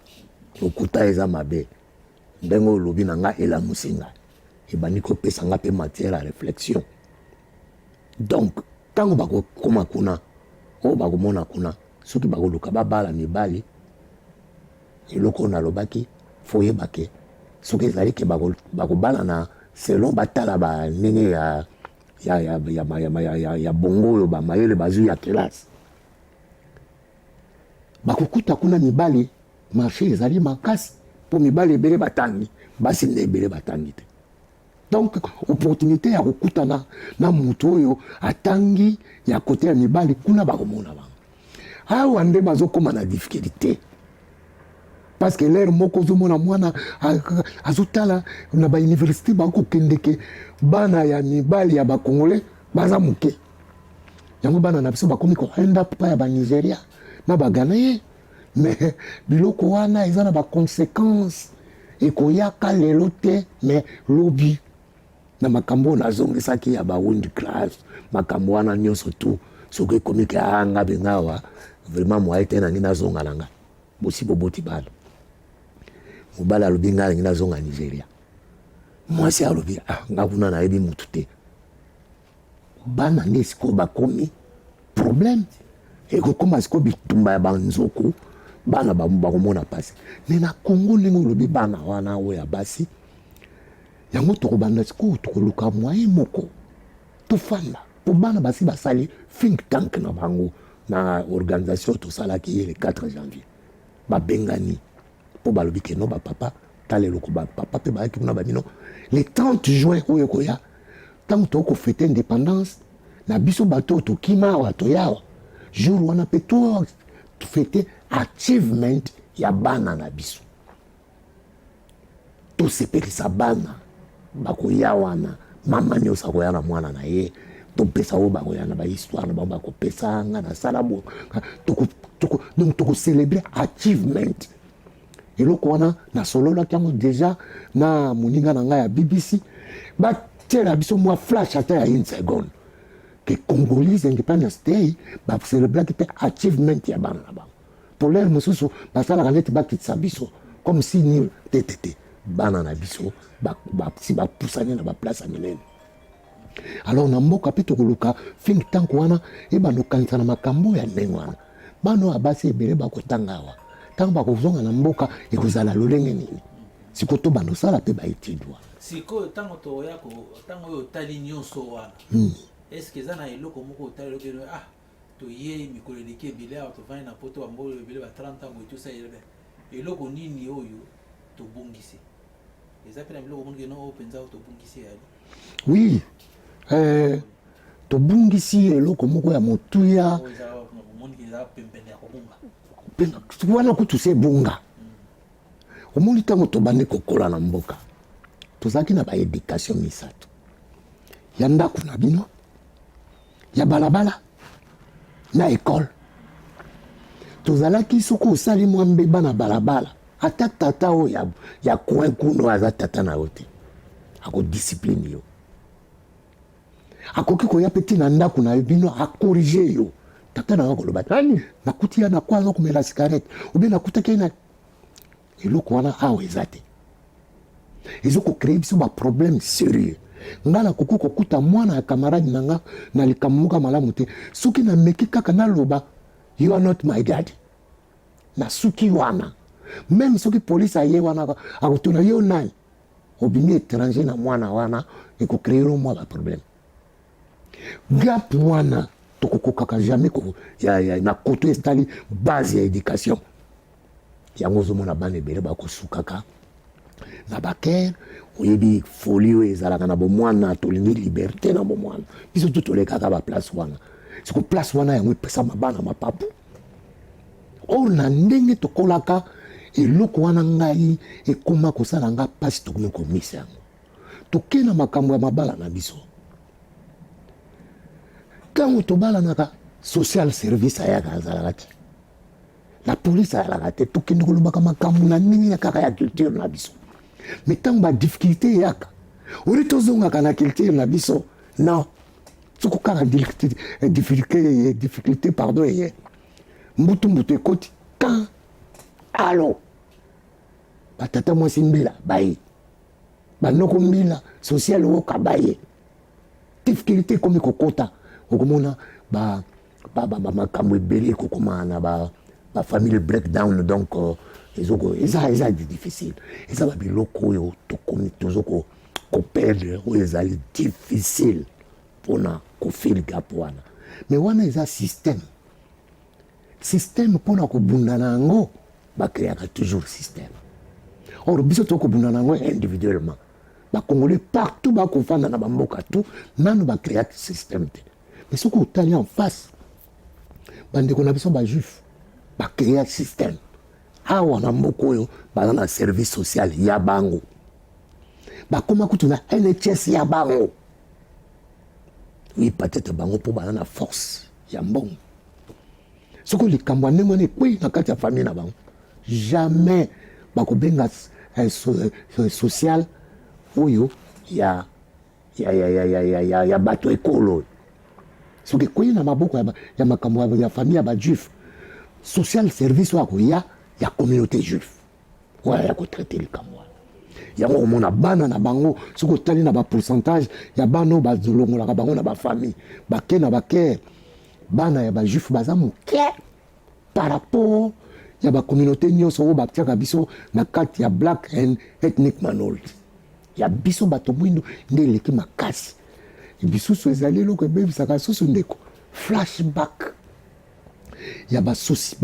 Speaker 1: lokuta eza mabe ndenge olobi na nga elamusi ngai ebandi kopesa nga mpe matière ya réflexion donc ntango bakokoma kuna oyo bakomona kuna soki bakoluka babala mibali eloko nalobaki foyeba ke soki ezali ke bakobala na selon batala bandenge ya bongo oyo bamayele bazwi ya kelasi bakokuta kuna mibali marché ezali makasi mpo mibali ebele batangi basi nde ebele batangi te donc opportunité ya kokutana na mutu oyo atangi ya kote ya mibali kuna bakomona bango awa nde bazokoma na difficulté parce que l'air moko ozomona mwana azotala na bauniversité bakokendeke bana ya mibali ya bakongolais baza moke yango bana na biso bakomi koenda pa ya banigeria na baghanéen mais biloko wana eza na baconséquence ekoyaka lelo te mais lobi na makambo nazongisaki ya bawind class makambo wana nyonso tu soki ekomiki anga bengawa vraiment moye te nangi nazonga na ngai bosi boboti bana mobali alobi ngai nangi nazonga nigeria mwasi alobi nga kuna nayebi mutu te bana nde sikoyo bakomi problème ekokoma sikoyo bitumba ya banzoku bana bakomona pasi me na kongo ndenge olobi bana wana oyo ya basi yango tokobanda sikoyo tokoluka moyen moko tofanda mpo bana basi basali think tank na bango na organisation tosalaki ye le 4 janvier babengani po balobi ke no bapapa tala eloko bapapa mpe bayaki kuna babino le 30 juin oyo koya ntango tokofete indépendance na biso bato oyo tokima awa toyawa jour wana mpe tofete achievement ya bana na biso tosepelisa bana bakoya wana mama nyonso akoya na mwana na ye topesa oyo bakoya na bahistoire na bango bakopesa nga na sala bo donc tokocelebre achievement eloko wana nasololaki yango déjà na moninga na ngai ya BBC batiela biso mwa flash ata ya 1 seconde ke Congolese Independence Day bacelebraki mpe achievement ya bana na bango polele mosusu basalaka neti bakitisa biso comme si ni tetete bana na biso si bapusani na baplace ya minene alors na mboka mpe tokoluka think tank wana ebanokanisa na makambo ya ndenge wana bano abasi ebele bakotanga awa ntango bakozonga na mboka ekozala lolenge nini siko to banosala mpe baétude wana
Speaker 2: sikoyo ntango toya ntango oyo otali nyonso wana estce eza na eloko moko otali eloko toye mikolo eleki ebele awa tovandi na poto bambolo ebele ba 30 ans boye tosalelebe eloko nini oyo tobongisi eza mpe na biloko monike no oyo mpenza oyo tobongisi yali
Speaker 1: oui tobungisi eloko moko ya motuya wana kutu se bunga omoni ntango tobandi kokola na mboka tozalaki na baéducation misato ya ndako na bino ya balabala na ekole tozalaki soki osali mwa mbeba na balabala ata tata oyo ya coin kuno aza tata na yo te akodiscipline yo akoki koya mpe ntina ndako na yo bino akorige yo tata na yo akoloba tani nakuti ya na kwa aza komela cigarette obe nakutaki na eloko wana awa eza te ezokocrée biso baproblème sérieux nga nakoki kokuta mwana ya camarade na nga na likambo moko malamu te soki nameki kaka naloba you are not my dad na suki wana même soki polisi aye wana akotuna yo nani obimi étranger na mwana wana ekocrée lo mwa baproblème gap wana tokokokaka jamais na koto estali base ya éducation yango ozomona bana ebele bakosukaka na bakere oyebi folie oyo ezalaka na bomwana tolingi liberté na bomwana biso to tolekaka baplace wana siko place wana yango epesa mabana mapapu or na ndenge tokolaka eloko wana ngai ekoma kosala nga mpasi tokomi komisa yango toke na makambo ya mabala na biso ntango tobalanaka social service ayaka azalaka te la police ayalaka te tokende kolobaka makambo na ndenge kaka ya culture na biso mais ntango badifficulté eyaka ori tozongaka na culture na biso non soko kaka difficulté pardon eye mbutu ekoti kan alo batata mwasi mbila baye banoko mbila social oka baye difficulté komi kokota okomona makambo ebele ekokoma na bafamille breakdown donc eza difficile eza babiloko oyo tokomi tozo koperdre oyo ezali difficile mpona kofil gap wana mais wana eza système mpona kobunda na yango bakreaka toujours système or biso tokobunda na yango individuellement bakongole partout bakofanda na bamboka tout nano bakreaki système te mais soki otali en face bandeko na biso bajuif bakrea système awa na mboka oyo baza na service social ya bango bakoma kutu na NHS ya bango oui peut-être bango mpo baza na force ya mbongo soki likambo ya ndenge wana ekwei na kati ya famille na bango jamais bakobenga social oyo ya bato ekolo soki ekwei na maboko ya makambo ya famille ya bajuif social service oyo akoya ya communauté juif oyo ya kotraite likambo wana yango omona bana na bango soki otali na bapourcentage ya bana oyo bazolongolaka bango na bafamille bake na bake bana ya bajuif baza moke par rapport ya bacommunauté nyonso oyo batiaka biso na kati ya black and ethnic minority ya biso bato mwindu nde eleki makasi bisusu ezali eloko ebebisaka susu ndeko flashback ya basusi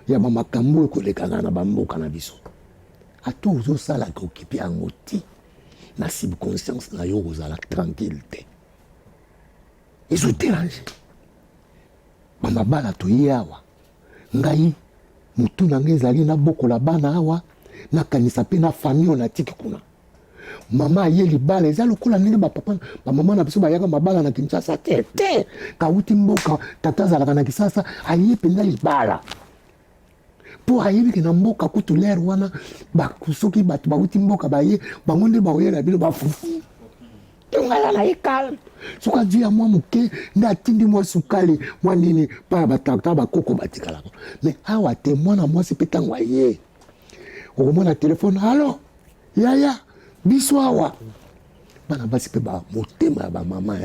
Speaker 1: ya makambo ekolekanga na bamboka na biso ato ozosalaka okipe yango ti na subconscience na yo kozala tranquille te ezoderange bamabala toye awa ngai mutu na ngai ezali nabokola bana awa nakanisa mpe na famille onatiki kuna mama aye libala eza lokola ndenge bapapa bamama na biso bayaka mabala na Kinshasa te kauti mboka tata azalaka na Kisasa aye mpenza libala mpo ayebiki na mboka kutu lere wana soki bato bauti mboka baye bango nde baoyela bino bafufu tongala na ye calme soki azwi ya mwa moke nde atindi mwa sukali mwa nini mpona batata bakoko batikalaka me awa te mwana mwasi mpe ntango aye okomona telefone alo yaya biso awa bana basi mpe motema ya bamama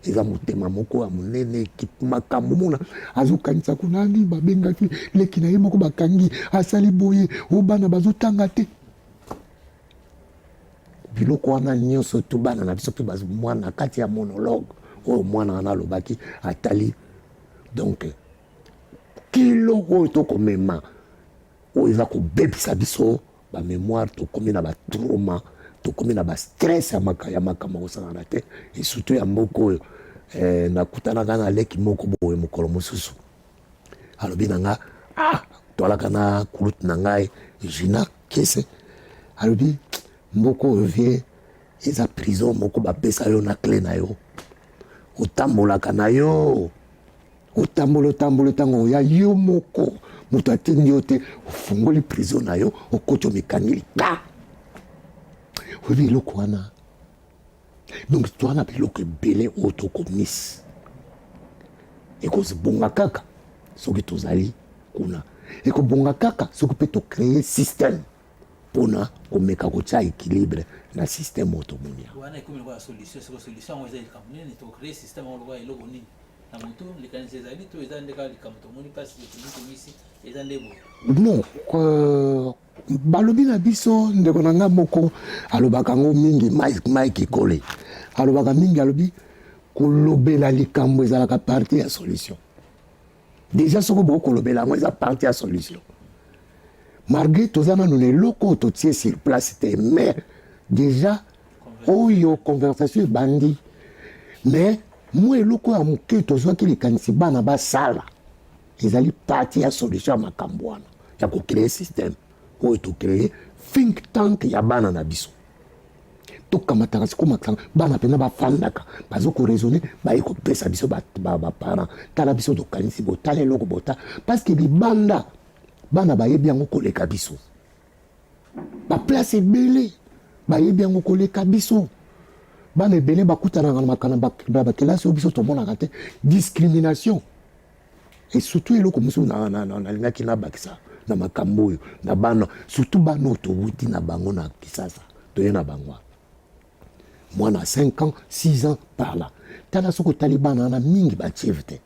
Speaker 1: eza motema moko ya monene makambo mona azokanisa kunani babengaki leki na ye moko bakangi asali boye o bana bazotanga te biloko wana nyonso to bana na biso mpe mwana kati ya monologue oyo mwana wana alobaki atali donc kilo oyo tokomema oyo eza kobebisa biso bamémoire tokomi na batrauma tokomi na bastress ya makambo akosangana te et surtout ya mboka oyo nakutanaka na leki moko boye mokolo mosusu alobi na nga toalaka na kulutu na ngai Gina Kese alobi mboka oyo vie eza prison moko bapesa yo na clé na yo otambolaka na yo otambola ntango oya yo moko moto atindi yo te ofungoli prison na yo okoti omekani lika oyebi eloko wana donc toana biloko ebele oyo tokomisi ekozibonga kaka soki tozali kuna ekobonga kaka soki mpe tocreye système mpona komeka kotia équilibre na système oyo tomoni
Speaker 2: wana ekomi lokola solution yango eza likambo nini tocreye système yango lokola eloko nini na moto likanisi ezali to eza nde kaka likambo tomoni mpasi tomisi eza nde boye
Speaker 1: non balobi na biso ndeko na nga moko alobaka ngo mingi Mike Kole alobaka mingi alobi kolobela likambo ezalaka partie ya solution déjà soko boko kolobela yango eza partie ya solution malgré toza nanu na eloko oyo totie sur place te mais déjà oyo conversation ebandi mais mwa eloko ya moke tozwaki likanisi bana basala ezali partie ya solution ya makambo wana ya kocreye système oyo tocreye think tank ya bana na biso tokamataka sikomakisanga bana mpena bafandaka bazokoraisonne baye kopesa biso baparent tala biso tokanisi botala eloko botala parce que libanda bana bayebi yango koleka biso baplace ebele bayebi yango koleka biso bana ebele bakutanaka na makana bakelasi oyo biso tomonaka te discrimination et surtout eloko mosusu nalingaki nabakisa na makambo oyo na bana surtout bana oyo towuti na bango na Kisasa toye na bango mwana 5 ans 6 ans par là tala soko otali bana wana mingi bachieve te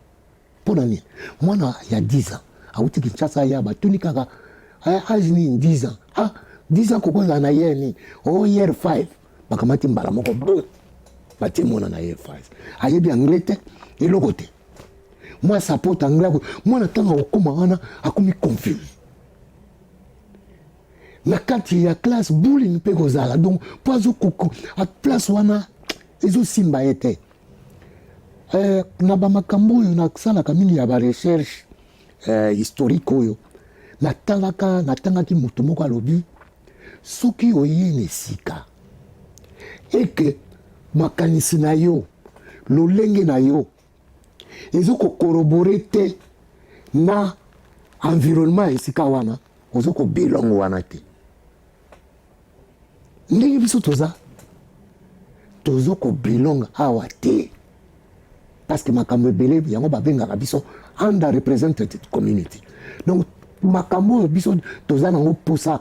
Speaker 1: mpona nini mwana ya 10 ans awuti Kinshasa ya batuni kaka age nini 10 ans 10 ans kokozala na ye nini year 5 bakamati mbala moko bo batie mwana na year 5 ayebi anglais te eloko te mwa sapota anglais mwana ntango okoma wana akomi confuse na kati ya classe bullying mpe kozala donc mpo azokoko a place wana ezosimba ye te na bamakambo oyo nasalaka mingi ya barecherche historique oyo natangaki moto moko alobi soki oye na esika eke makanisi na yo lolenge na yo ezokokorobore te na environnement ya esika wana ozokobilongo wana te ndenge biso tozokobilonga awa te parce que makambo ebele yango babengaka biso underrepresented community donc makambo oyo biso toza nango mposa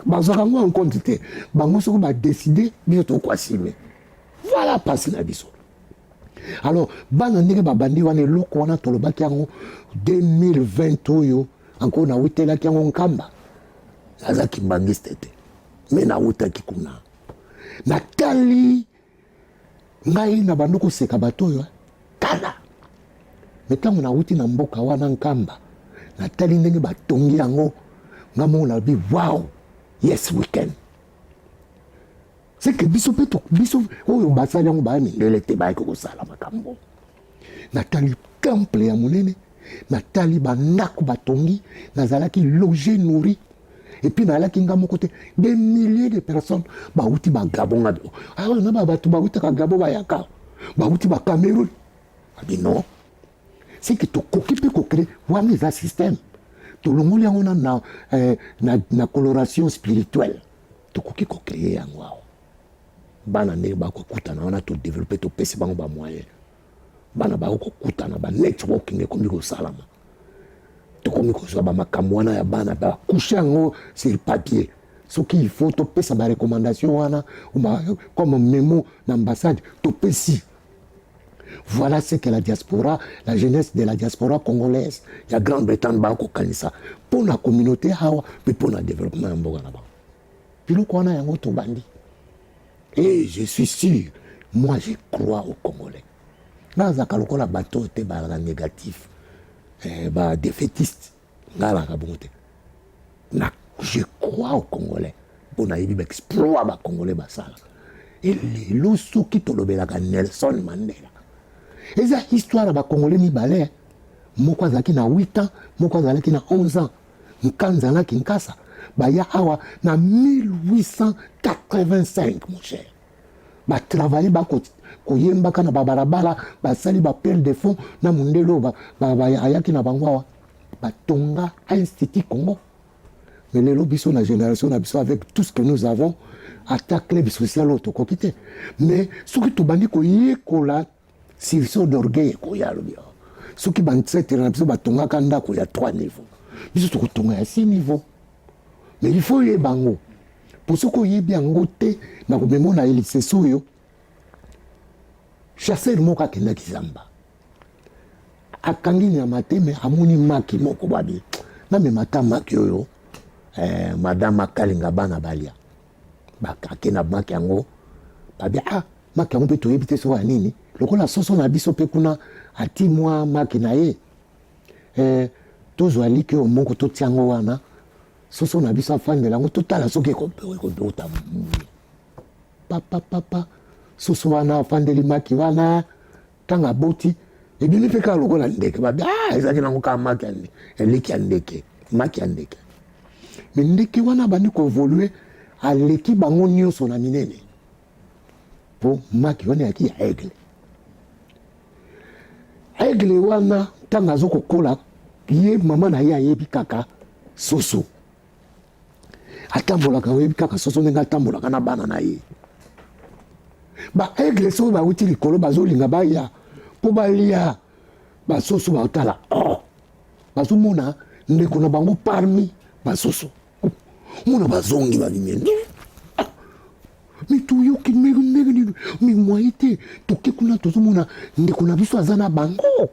Speaker 1: bazwaka yango en compte te bango soko badeside biso tokwasime voilà mpasi na biso alors bana ndenge babandi wana eloko wana tolobaki yango 2020 oyo encore nawutelaki yango nkamba nazaki mbangiste te me nawutaki kuna natali ngai na bando koseka bato oyo mais ntango nauti na mboka wana nkamba natali ndenge batongi yango nga moko nalobi wow yes we can. C'est que biso peto biso oyo basali yango baya mindele te bayaki kosala makambo. Natali temple ya monene, natali bandako batongi, nazalaki logé nourri. Et puis nalaki nga moko te des milliers de personnes bauti ba Gabon ngado. Ah na ba batu bauti ka Gabon bayaka. Bauti ba Cameroun. Abi non. C'est que to kokipe ko créer wana za système. To longoli yango na coloration spirituelle. To koki ko créer yango wao. Bana ne ba ko kutana wana to développer to pesi bango ba moyen. Bana ba ko kutana ba networking ko miko salama. To komi ko so ba makambo wana ya bana ba coucher yango sur papier. Ce qu'il faut to pesa ba recommandation wana comme mémo d'ambassade to pesi. Voilà ce que la diaspora, la jeunesse de la diaspora congolaise, la Grande-Bretagne, pour la communauté, mais pour le développement. Puis nous, on a un autre bandit. Et je suis sûr, moi, je crois aux Congolais. Dans le bateau, c'était négatif, défaitiste. Je crois aux Congolais. Pour exploiter les Congolais. Et les losos qui ont Nelson Mandela. Et cette histoire de Congolais mibale, moko azalaki na 8 ans, moko azalaki na 11 ans. Nkanza na Kinshasa, baya awa na 1885 mon cher. Ba travailler ba ko yemba kana babarabala, ba sali ba pelle de fonds na mundelo ba ayaki na bango awa. Ba tonga Institut Congo. Mais les lobbies sont la génération avec tout ce que nous avons, attaque les social autocoquité. Mais ce que tu bandi ko yekola c'est d'orgueil qu'il y a. Ceux qui ont traité dans le batonga kanda il y a 3 niveaux. Ils sont tombés à 6 niveaux. Mais il faut y aller bango. Pour ceux qui y bien goûté, na ko memo na elise soyo. Chasser moka kenda kizamba. Akangi na mate me amuni maki moko babi. Na me mata maki yo. Madame Akalinga bana balia. Baka kena maki yango. Babi maki yango pe to yebite so nini. Lokola soso na biso pe kuna ati mwa maki na ye tozwali ke omoko totiango wana soso na biso afandela ngo totala soki ekobeuta papa soso wana afandeli maki wana tanga boti ebimi mpe kaka lokola ndeke babi ezalaki nango kaka maki eleki ya ndeke maki ya ndeke me ndeke wana bandi koevolue aleki bango nyonso na minene po maki wana yaki ya aigle. Aigle wana tanga zoko kola ye mama na ye ayebi kaka soso atambolaka oyebi kaka soso ndenge atambolaka na bana na ye ba aigle so bauti likolo bazolinga baya mpo balia basoso baotala bazomona ndeko na bango parmi basoso mona bazongi babimende mais tu yoki mais moi été toke kuna tozomona ndeko na biso aza na bango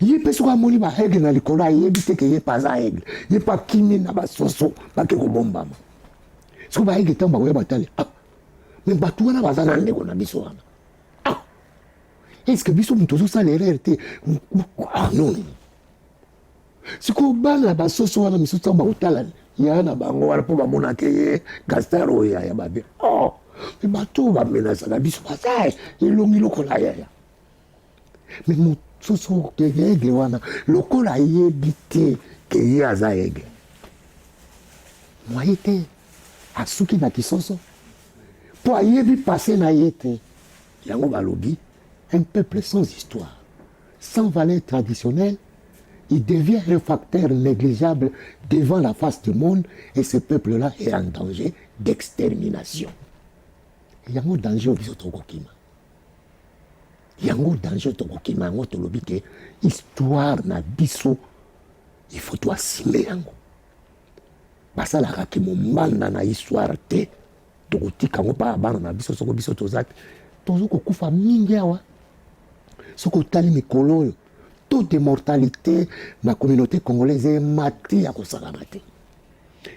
Speaker 1: ye pe soka moni ba aigle na likolo ayebi te ke ye paza aigle ye pa kimi na basoso bake kobombama soko ba aigle ntango bakoya batali mais bato wana baza na ndeko na biso wana est-ce que biso moto ozosala erreur te non siko bana basoso wana misusu ntango bakotala ya na bango wana mpo bamonake ye gastar oyo ya babe me bato bamenasaka biso baza elongi lokola yaya me mosusu ke aigle wana lokola ayebi te ke ye aza aigle mwaye te asuki na kisoso mpo ayebi pase na ye te yango balobi un peuple sans histoire sans valeur traditionnelle. Il devient un facteur négligeable devant la face du monde et ce peuple-là est en danger d'extermination. Il y a un danger au biso tokokima. Il y a un danger au tokokima. Il y a un danger que histoire na biso. Il faut tout assimiler. Parce que la qui m'embanda na histoire te. Tokotika ngo pa bana na biso soko biso tozaki. Tozoko kufa mingi awa. Soko tali mikolo. Taux de mortalité dans la communauté congolaise est maté à Kosagamate.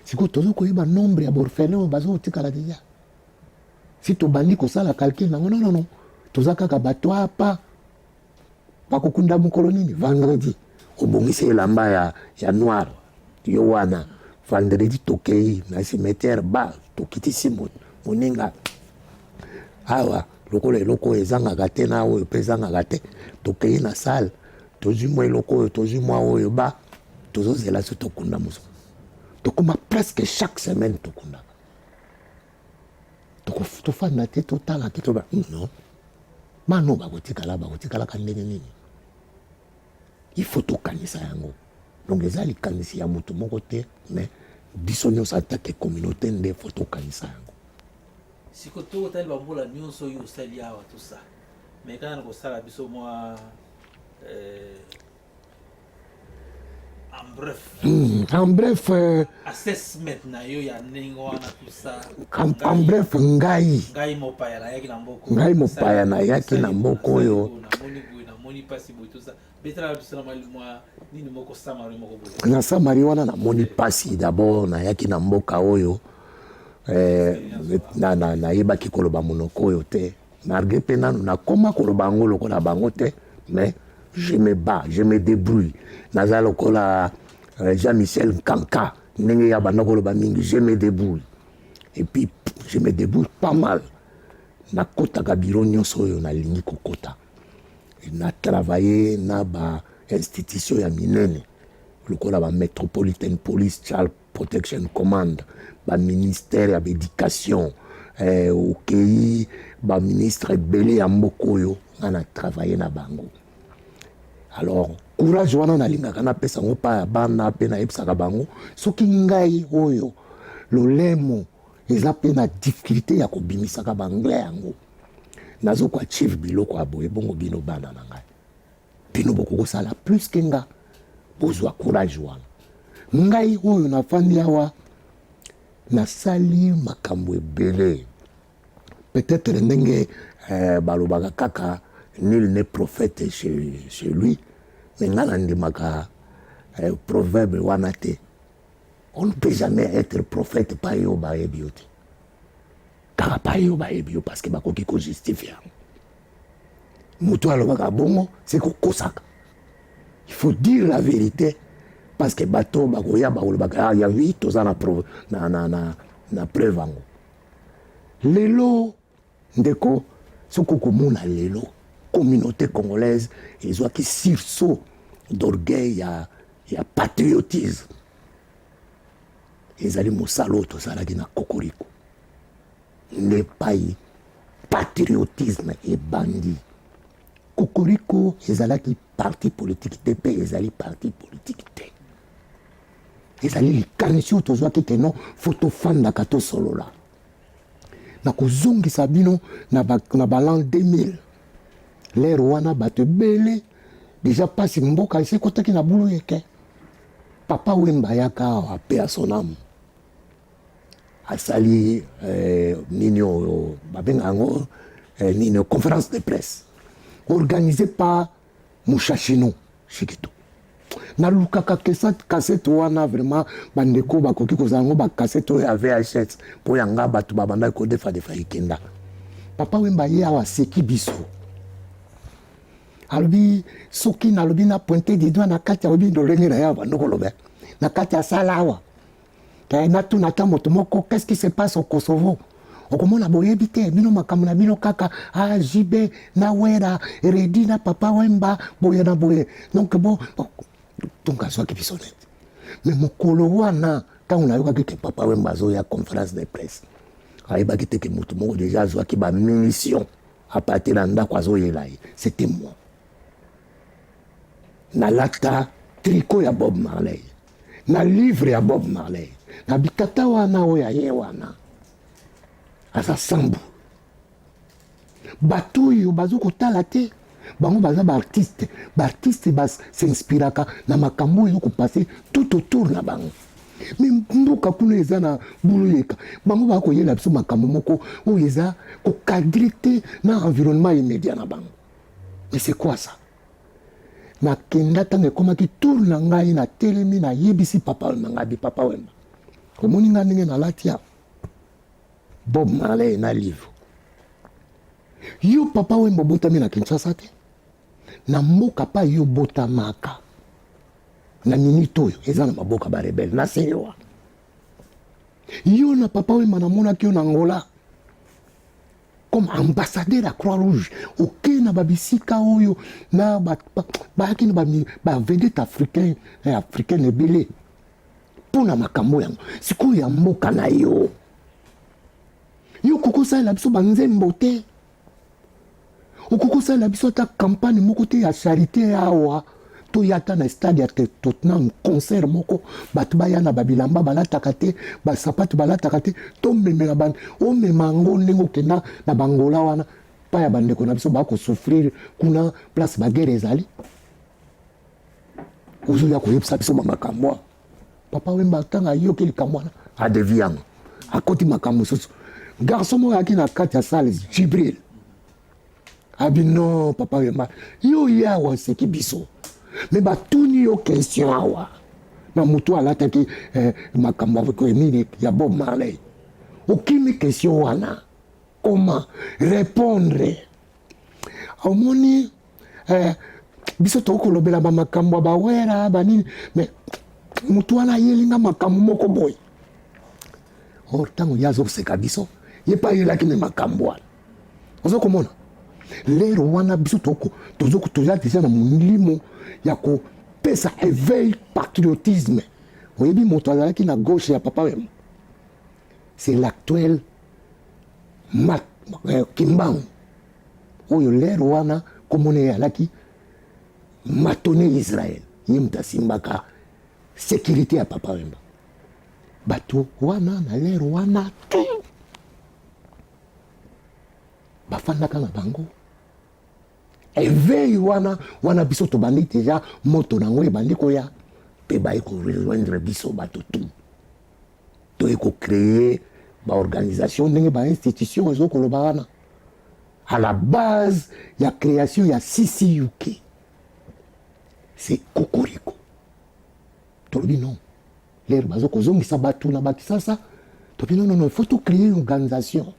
Speaker 1: Si vous avez un nombre d'orphelins, si tu bandis comme ça, la calcul, non. Tu as un bateau pas. bakokunda mokolo nini vendredi obongisi elamba ya noir yo wana vendredi tokei na cimetière ba tokitisi moninga awa lokola eloko ezangaka te na oyo mpe ezangaka te tokei na salle tozwi mwa eloko oyo tozwi mwa oyo ba tozozela so tokunda mosu tokoma presque chaque semaine tokundaka tofanda te totala te toba non mano bakotikalaka ndenge nini il faut tokanisa yango donc eza likanisi ya motu moko te mais biso nyonso atake communauté nde faut tokanisa yango
Speaker 2: siko to otali bambola nyonso oyo osali awa tosa mais kana na kosala biso mwa en bref assessment na yo ya ndenge wana tosa
Speaker 1: en bref ngai
Speaker 2: mopaya na yaki na mboko
Speaker 1: oyo
Speaker 2: namoni pasi boy tosa betala biso na mwa nini moko samari moko boy
Speaker 1: na samari wana namoni pasi d'abord na yaki na mboka oyo nayebaki koloba monoko oyo te malgré mpe nanu nakoma koloba yango lokola bango te mais je me bats, je me débrouille naza lokola Jean-Michel Nkanka ndenge ya banda koloba mingi je me débrouille et puis je me débrouille pas mal nakotaka biro nyonso oyo nalingi kokota na travaillé na ba institution ya minene lokola ba Metropolitan Police Child Protection Command ba ministère ya éducation okei ba ministre ebele ya mboka oyo nga na travaillé na bango alors courage wana nalingaka napesa yango pa ya bana mpe nayebisaka bango soki ngai oyo lolemo eza mpe na difficulté ya kobimisaka banglais yango nazokoachieve biloko ya boye bongo bino bana na ngai bino bokokosala plus ke nga bozwa courage wana ngai oyo nafandi awa nasali makambo ebele peut-être ndenge balobaka kaka nul n'est prophète chez lui mais nga nandimaka proverbe wana te on ne peut jamais être prophète pa yo bayebi yo te kaka pa yo bayebi yo parce que bakoki kojustifie yango moto alobaka bongo c'est kokosaka il faut dire la vérité parce que bato bakoya bakolobaka ya wi toza na preuve yango lelo ndeko soko komona lelo communauté congolaise ezwaki sursaut d'orgueil ya patriotisme ezali mosala oyo tozalaki na kokoriko lepai patriotisme ebandi kokoriko ezalaki parti politique te mpe ezali parti politique te ezali likanisi oyo tozwaki te non fo tofandaka tosolola na kozongisa bino na balan 2000 lere wana bato ebele deja pasi mboka esekotaki na bulu yeke papa Wemba yaka awa pe a son âme asali nini oyo babenga yango nini conférence de presse organisée par Mushashino Shikito nalukaka kasete wana vraiment bandeko bakoki kozala yango bakasete oyo ya VHS mpo yanga bato babandaki kodefadefa ikenda papa Wemba ye awa aseki biso alobi soki nalobi na pointe du doigt na kati ya lobi ndolenge na ya bandoko lobe na kati ya sala awa natuna ta moto moko qu'est-ce qui se passe au Kosovo okomona boyebi te bino makambo na bino kaka JB na Wera Redi na papa Wemba boye na boye donc bon donc azwaki biso net mais mokolo wana ntango nayokaki ke papa Wemba azoya conférence de presse ayebaki te ke moto moko déjà azwaki bamunition à partir na ndako azoyela ye c'était moi nalata tricot ya Bob Marley na livre ya Bob Marley na bikata wana oyo aye wana aza sambu bato oyo bazokotala te bango baza baartiste basinspiraka na makambo oyo kopase tout autour na bango mais mboka kuna eza na buluyeka bango bakoyela biso makambo moko oyo eza kokadre te na environnement immédiat na bango mais c'est quoi ça nakenda ntango ekomaki tour na ngai na telemi na yebisi papa na ngai papa Wemba omoni nga ndenge nalati ya Bob Marley na livre yo papa Wemba botami na Kinshasa te na mboka pa yo botamaka na minute oyo eza na maboka ba rebelle na sewa yo na papa Wemba namonaki yo na Angola comme ambassadeur à Croix-Rouge oke na babisika oyo na bayaki na ba vedette africain ebele mpona makambo yango sikoyo ya mboka na yo kokosalela biso banzembo te okokosalela biso ata campagne moko te ya charité awa to yata na stade ya Tottenham concert moko bato baya na babilamba balataka te basapatu balataka te to memela bana omema ngo ndenge okenda na bangola wana pa ya bandeko na biso bakosouffrir kuna place bagere ezali ozoya koyebisa biso makambo papa Wemba tanga yoki likambo wana adevi yango akoti makambo mosusu garçon moko ayaki na kati ya sale Jibril abi non papa Wemba yo yawa seki biso mais batuni yo question awa na mutu alataki makambo avec Emile ya Bob Marley okimi question wana comment répondre omoni biso tokolobela ba makambo ba wera ba nini mais mutu wana yelinga makambo moko boy tango yazo seka biso ye pa yelaki me makambo wana ozo komona lero wana biso toza deja na molimo ya kopesa éveil patriotisme oyebi moto azalaki na gauche ya papa Wemba c'est l'actuel Kimbangu oyo lero wana komona ye alaki matone Israël ye mutu asimbaka sécurité ya papa Wemba bato wana na lero wana te bafandaka na bango éveil wana biso tobandi déjà moto nango ebandi koya mpe baye korejoindre biso bato tu toye kocréer baorganisation ndenge bainstitution ezokoloba wana à la base ya création ya CCUK c'est Cocorico tolobi non lero bazokozongisa bato na bakisasa tobi non il faut tout créer une organisation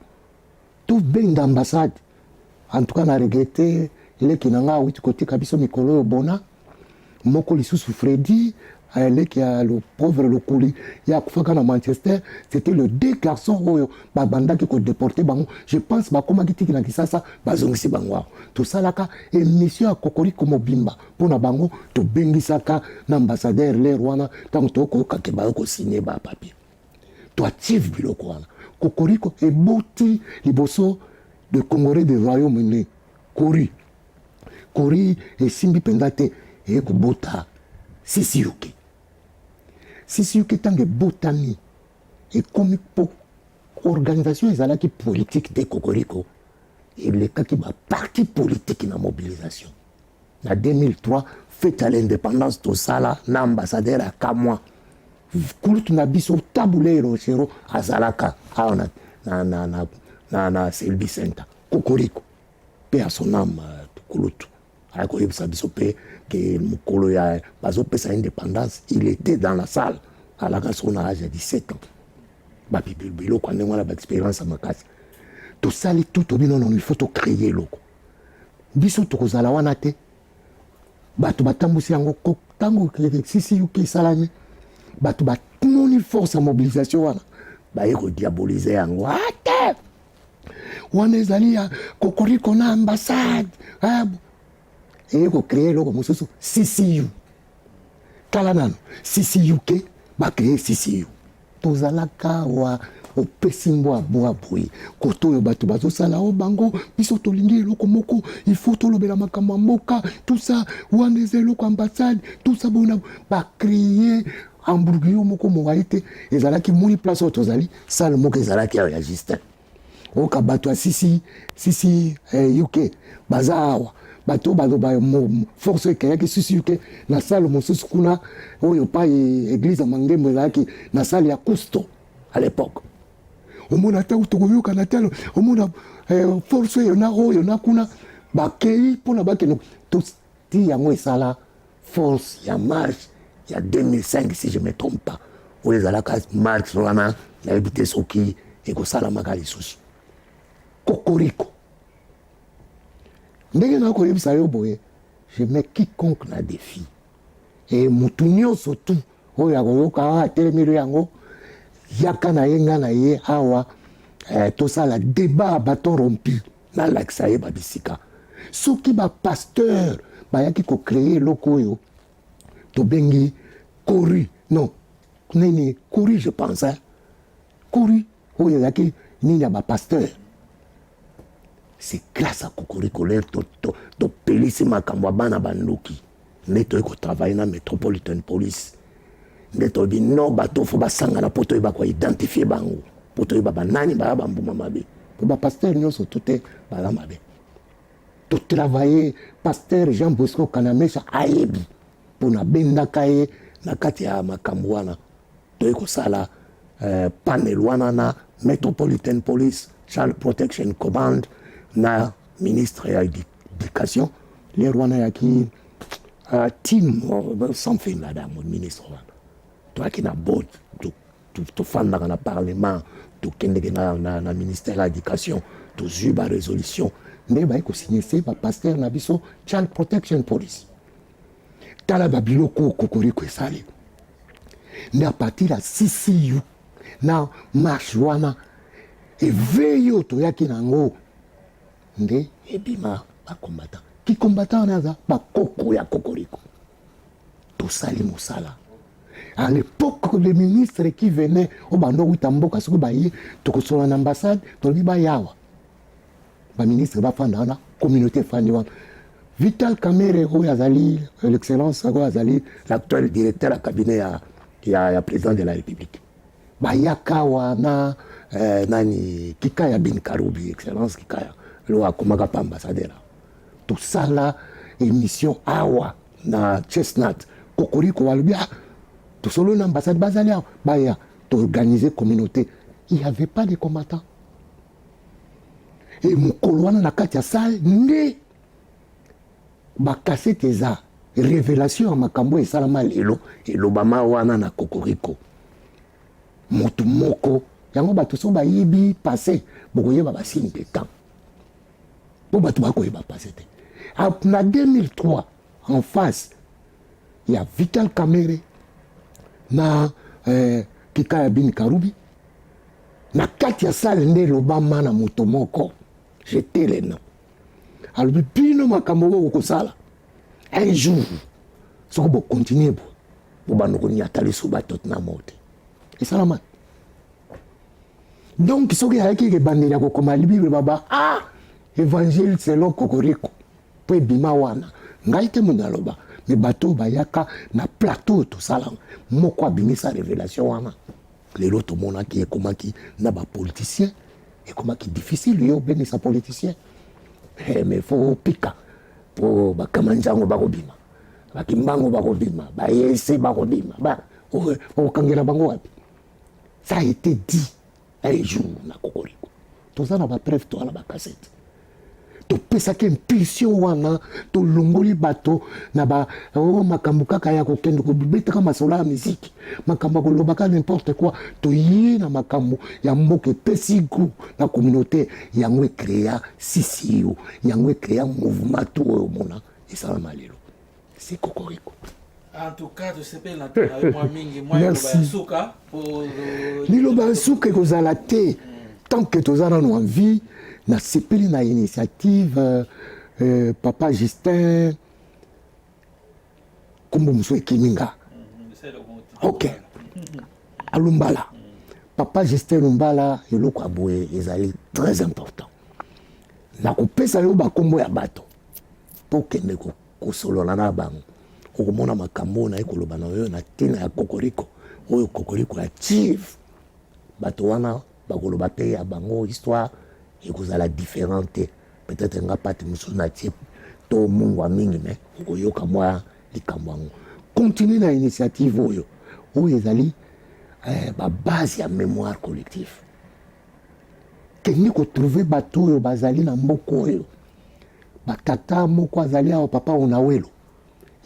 Speaker 1: tout benga ambassade en tout cas na regretté leki nanga witi kotika biso mikolo yo bona moko lisusu Freddy leki ya le pauvre lokuli ya kufaka na Manchester c'était le deux garçons oyo babandaki ko déporter bango je pense bakoma kitiki na kisasa bazongisi bango tout ça laka émission ya Cocorico mobimba pona bango to bengisaka na ambassadeur le Rwanda tango to ko kakeba ko signer ba papier to achieve biloko wana Cocorico eboti liboso de Congolais de Royaume-Uni Kori esimbi penza te ekobota CCUK ntango ebotani ekomi po organisation ezalaki politique te Cocorico elekaki baparti politique na mobilisation na 2003 fête à l'indépendance tosala na ambassadeur akamwa kulutu na biso tabule rochero azalaka awa na Selby Center Cocorico pe à son âme kulutu akoyebisa biso pe ke mokolo ya bazopesa indépendance il était dans la salle alaka soko na âge ya 17 ans biloko ndenge wana baexpérience ya makasi tosali tu tobi nono il faut tocréer eloko biso tokozala wana te bato batambusi yango ntango CCUK esalami bato batunoni force ya mobilisation wana baye kodiabolize yango ate wana ezali ya Cocorico na ambassade eye kocréer eloko mosusu CCU tala nano CCUK bacréer CCU tozalaka wa opesi mbwa boya boye koto oyo bato bazosala o bango biso tolingi eloko moko il faut tolobela makambo ya mboka tout ça wana eza eloko ambassade tout ça bona bacréer hamburguyo moko mokai te ezalaki moni place oyo tozali sale moko ezalaki ayo ya Justin oka bato ya CCUK baza awa bato baloba force ekeyaki CCUK na sale mosusu kuna oyo pa église ya Mangembo ezalaki na sale ya Cousteau à l'époque omona ta utokoyoka na talo omona force oyo na kuna bakei mpona bakeno ti yango esala force ya marche il y a 2005 si je me trompe pas oyo ezalaka marche wana nayebi te soki ekosalamaka lisusu Cocorico ndenge nakoyebisa yo boye je mets quiconque na défi. Et mutunyo surtout, oyo akoyoka atelemiro yango, yaka na yenga na ye awa, tout ça la débat à bâton rompu, na laksa ye babisika. Soki ba pasteur, ba yaki ko créer lokoyo, to bengi Kori, non, nini, Kori je pense, hein. Kori, oyo yaki nini ba pasteur. C'est grâce à Cocorico to pelisi makambo bana bandoki. Neto eko travailler na Metropolitan Police. Neto bi no bato fo basanga na poto ba ko identifier bango. Poto ba banani ba bambuma mabe. Po ba pasteur nyonso tuté ba la mabe. To travailler pasteur Jean Bosco Kanamesha ayebi pour na benda kaye na kati ya makambo wana. To eko sala panel wana na Metropolitan Police Child Protection Command na ministre ya éducation les rwana yaki team something like that mon ministre wana toi qui na board to fanda na parlement to kende na ministère de l'éducation to zuba résolution mais ba ko signer c'est ba pasteur na biso Child Protection Police tala ba biloko Cocorico esali mais à partir à CCU na marche wana et veille to yaki nango nde ebima ba combattant qui combattant naza ba koko ya Cocorico tout sali mosala à l'époque les ministres qui venaient au bando witamboka soko ba ye to ko sola na ambassade to bi ba yawa ba ministre ba fanda na communauté fandi wana Vital Kamerhe oyo azali l'excellence oyo azali l'actuel directeur à cabinet ya président de la République ba yakawa na nani Kikaya bin Karubi excellence Kikaya lo akomaka pa ambassadeur tout ça là émission awa na Chestnut Cocorico walbi tout solo na ambassade bazali baya to organiser communauté il y avait pas de combattants et mukolo wana na kati ya salle nde ba cassette eza révélation makambo esalama lelo elobama wana na Cocorico motu moko yango bato so bayibi passé bokoyeba basine de temps pour bato bakoyeba passé te en 2003 en face il y a Vital Kamerhe na Kikaya bin Karubi na kati ya salle nde lobama na moto moko j'étais les noms alobi bino makambo okosala un jour soko bo continuer bo banoko nyatali so bato na mote et salama donc soki ayaki ke bandeli ko koma libible baba évangile selon Cocorico po ebima wana ngai te munaloba mais bato bayaka na plateau to sala moko abimisa révélation wana lelo to mona ki ekomaki na ba politicien ekomaki difficile yo benisa politicien mais faut pika po bakamanjango bakobima bakimbango bakobima bayese bakobima ba okangela bango wapi ça a été dit un jour na Cocorico tout ça na ba preuve to ala ba cassette to pesa ke impulsion wana to longoli bato na ba makambo kaka ya kokende ko bibeta kama sola ya musique makambo ko lobaka n'importe quoi to yi na makambo ya mboke pesi group na communauté yango créa CCU yango créa mouvement to mona et ça na lelo c'est Cocorico.
Speaker 2: En tout cas, je sais pas moi mingi moi Lobansuka pour
Speaker 1: Lobansuka kozala te tant que tozana no envie na sepeli na initiative papa Justin kombo muso ekiminga OK alumbala papa Justin Lumbala eloko aboye ezali très important na kopesa yo ba kombo ya bato pour kende ko solola na bango okomona makambo na ekoloba na yo na tina ya Cocorico oyo Cocorico active bato wana bakoloba pe ya bango histoire ekozala différente peut-être nga pati musu na tie to mungu mingi mais okoyoka mwa likambo yango continue na initiative oyo ezali ba base ya mémoire collective keni ko trouver bato oyo bazali na mboko oyo batata moko azali awa papa Onawelo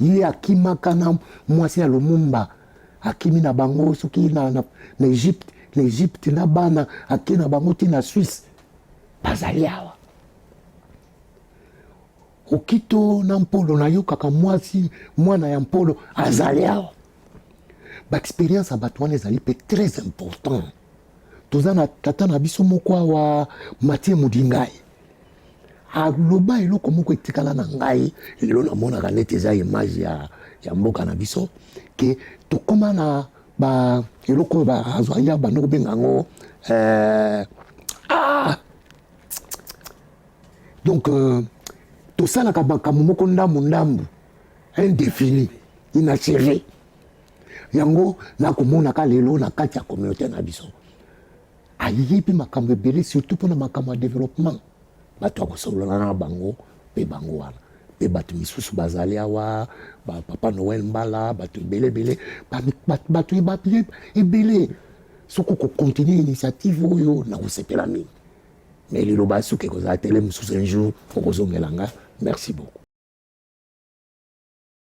Speaker 1: ye akimaka na mwasi ya Lumumba akimi na bango soki na Egypte na bana akina bango ti na Suisse bazali awa okito na mpolo nayokaka mwasi mwana ya mpolo azali awa baexpérience ya bato wana ezali mpe très important. Toza na tata na biso moko awa Mathieu Mudingai aloba eloko moko etikala na ngai lelo namonaka neti eza image ya mboka na biso ke tokóma na eloko bazwaya bando kobenga yango donc tosalaka makambo moko ndambu indéfini inachevé yango nakomonaka lelo na kati ya communauté na biso ayebi makambo ebele surtout mpona makambo ya développement bato akosolola na bango mpe bango wana mpe bato misusu bazali awa papa Noël Mbala bato ebele bato ebele soki kocontinue initiative oyo nakosepela mingi mais liloba soki ekozala tele mosusu un jour okozongelanga. Merci beaucoup.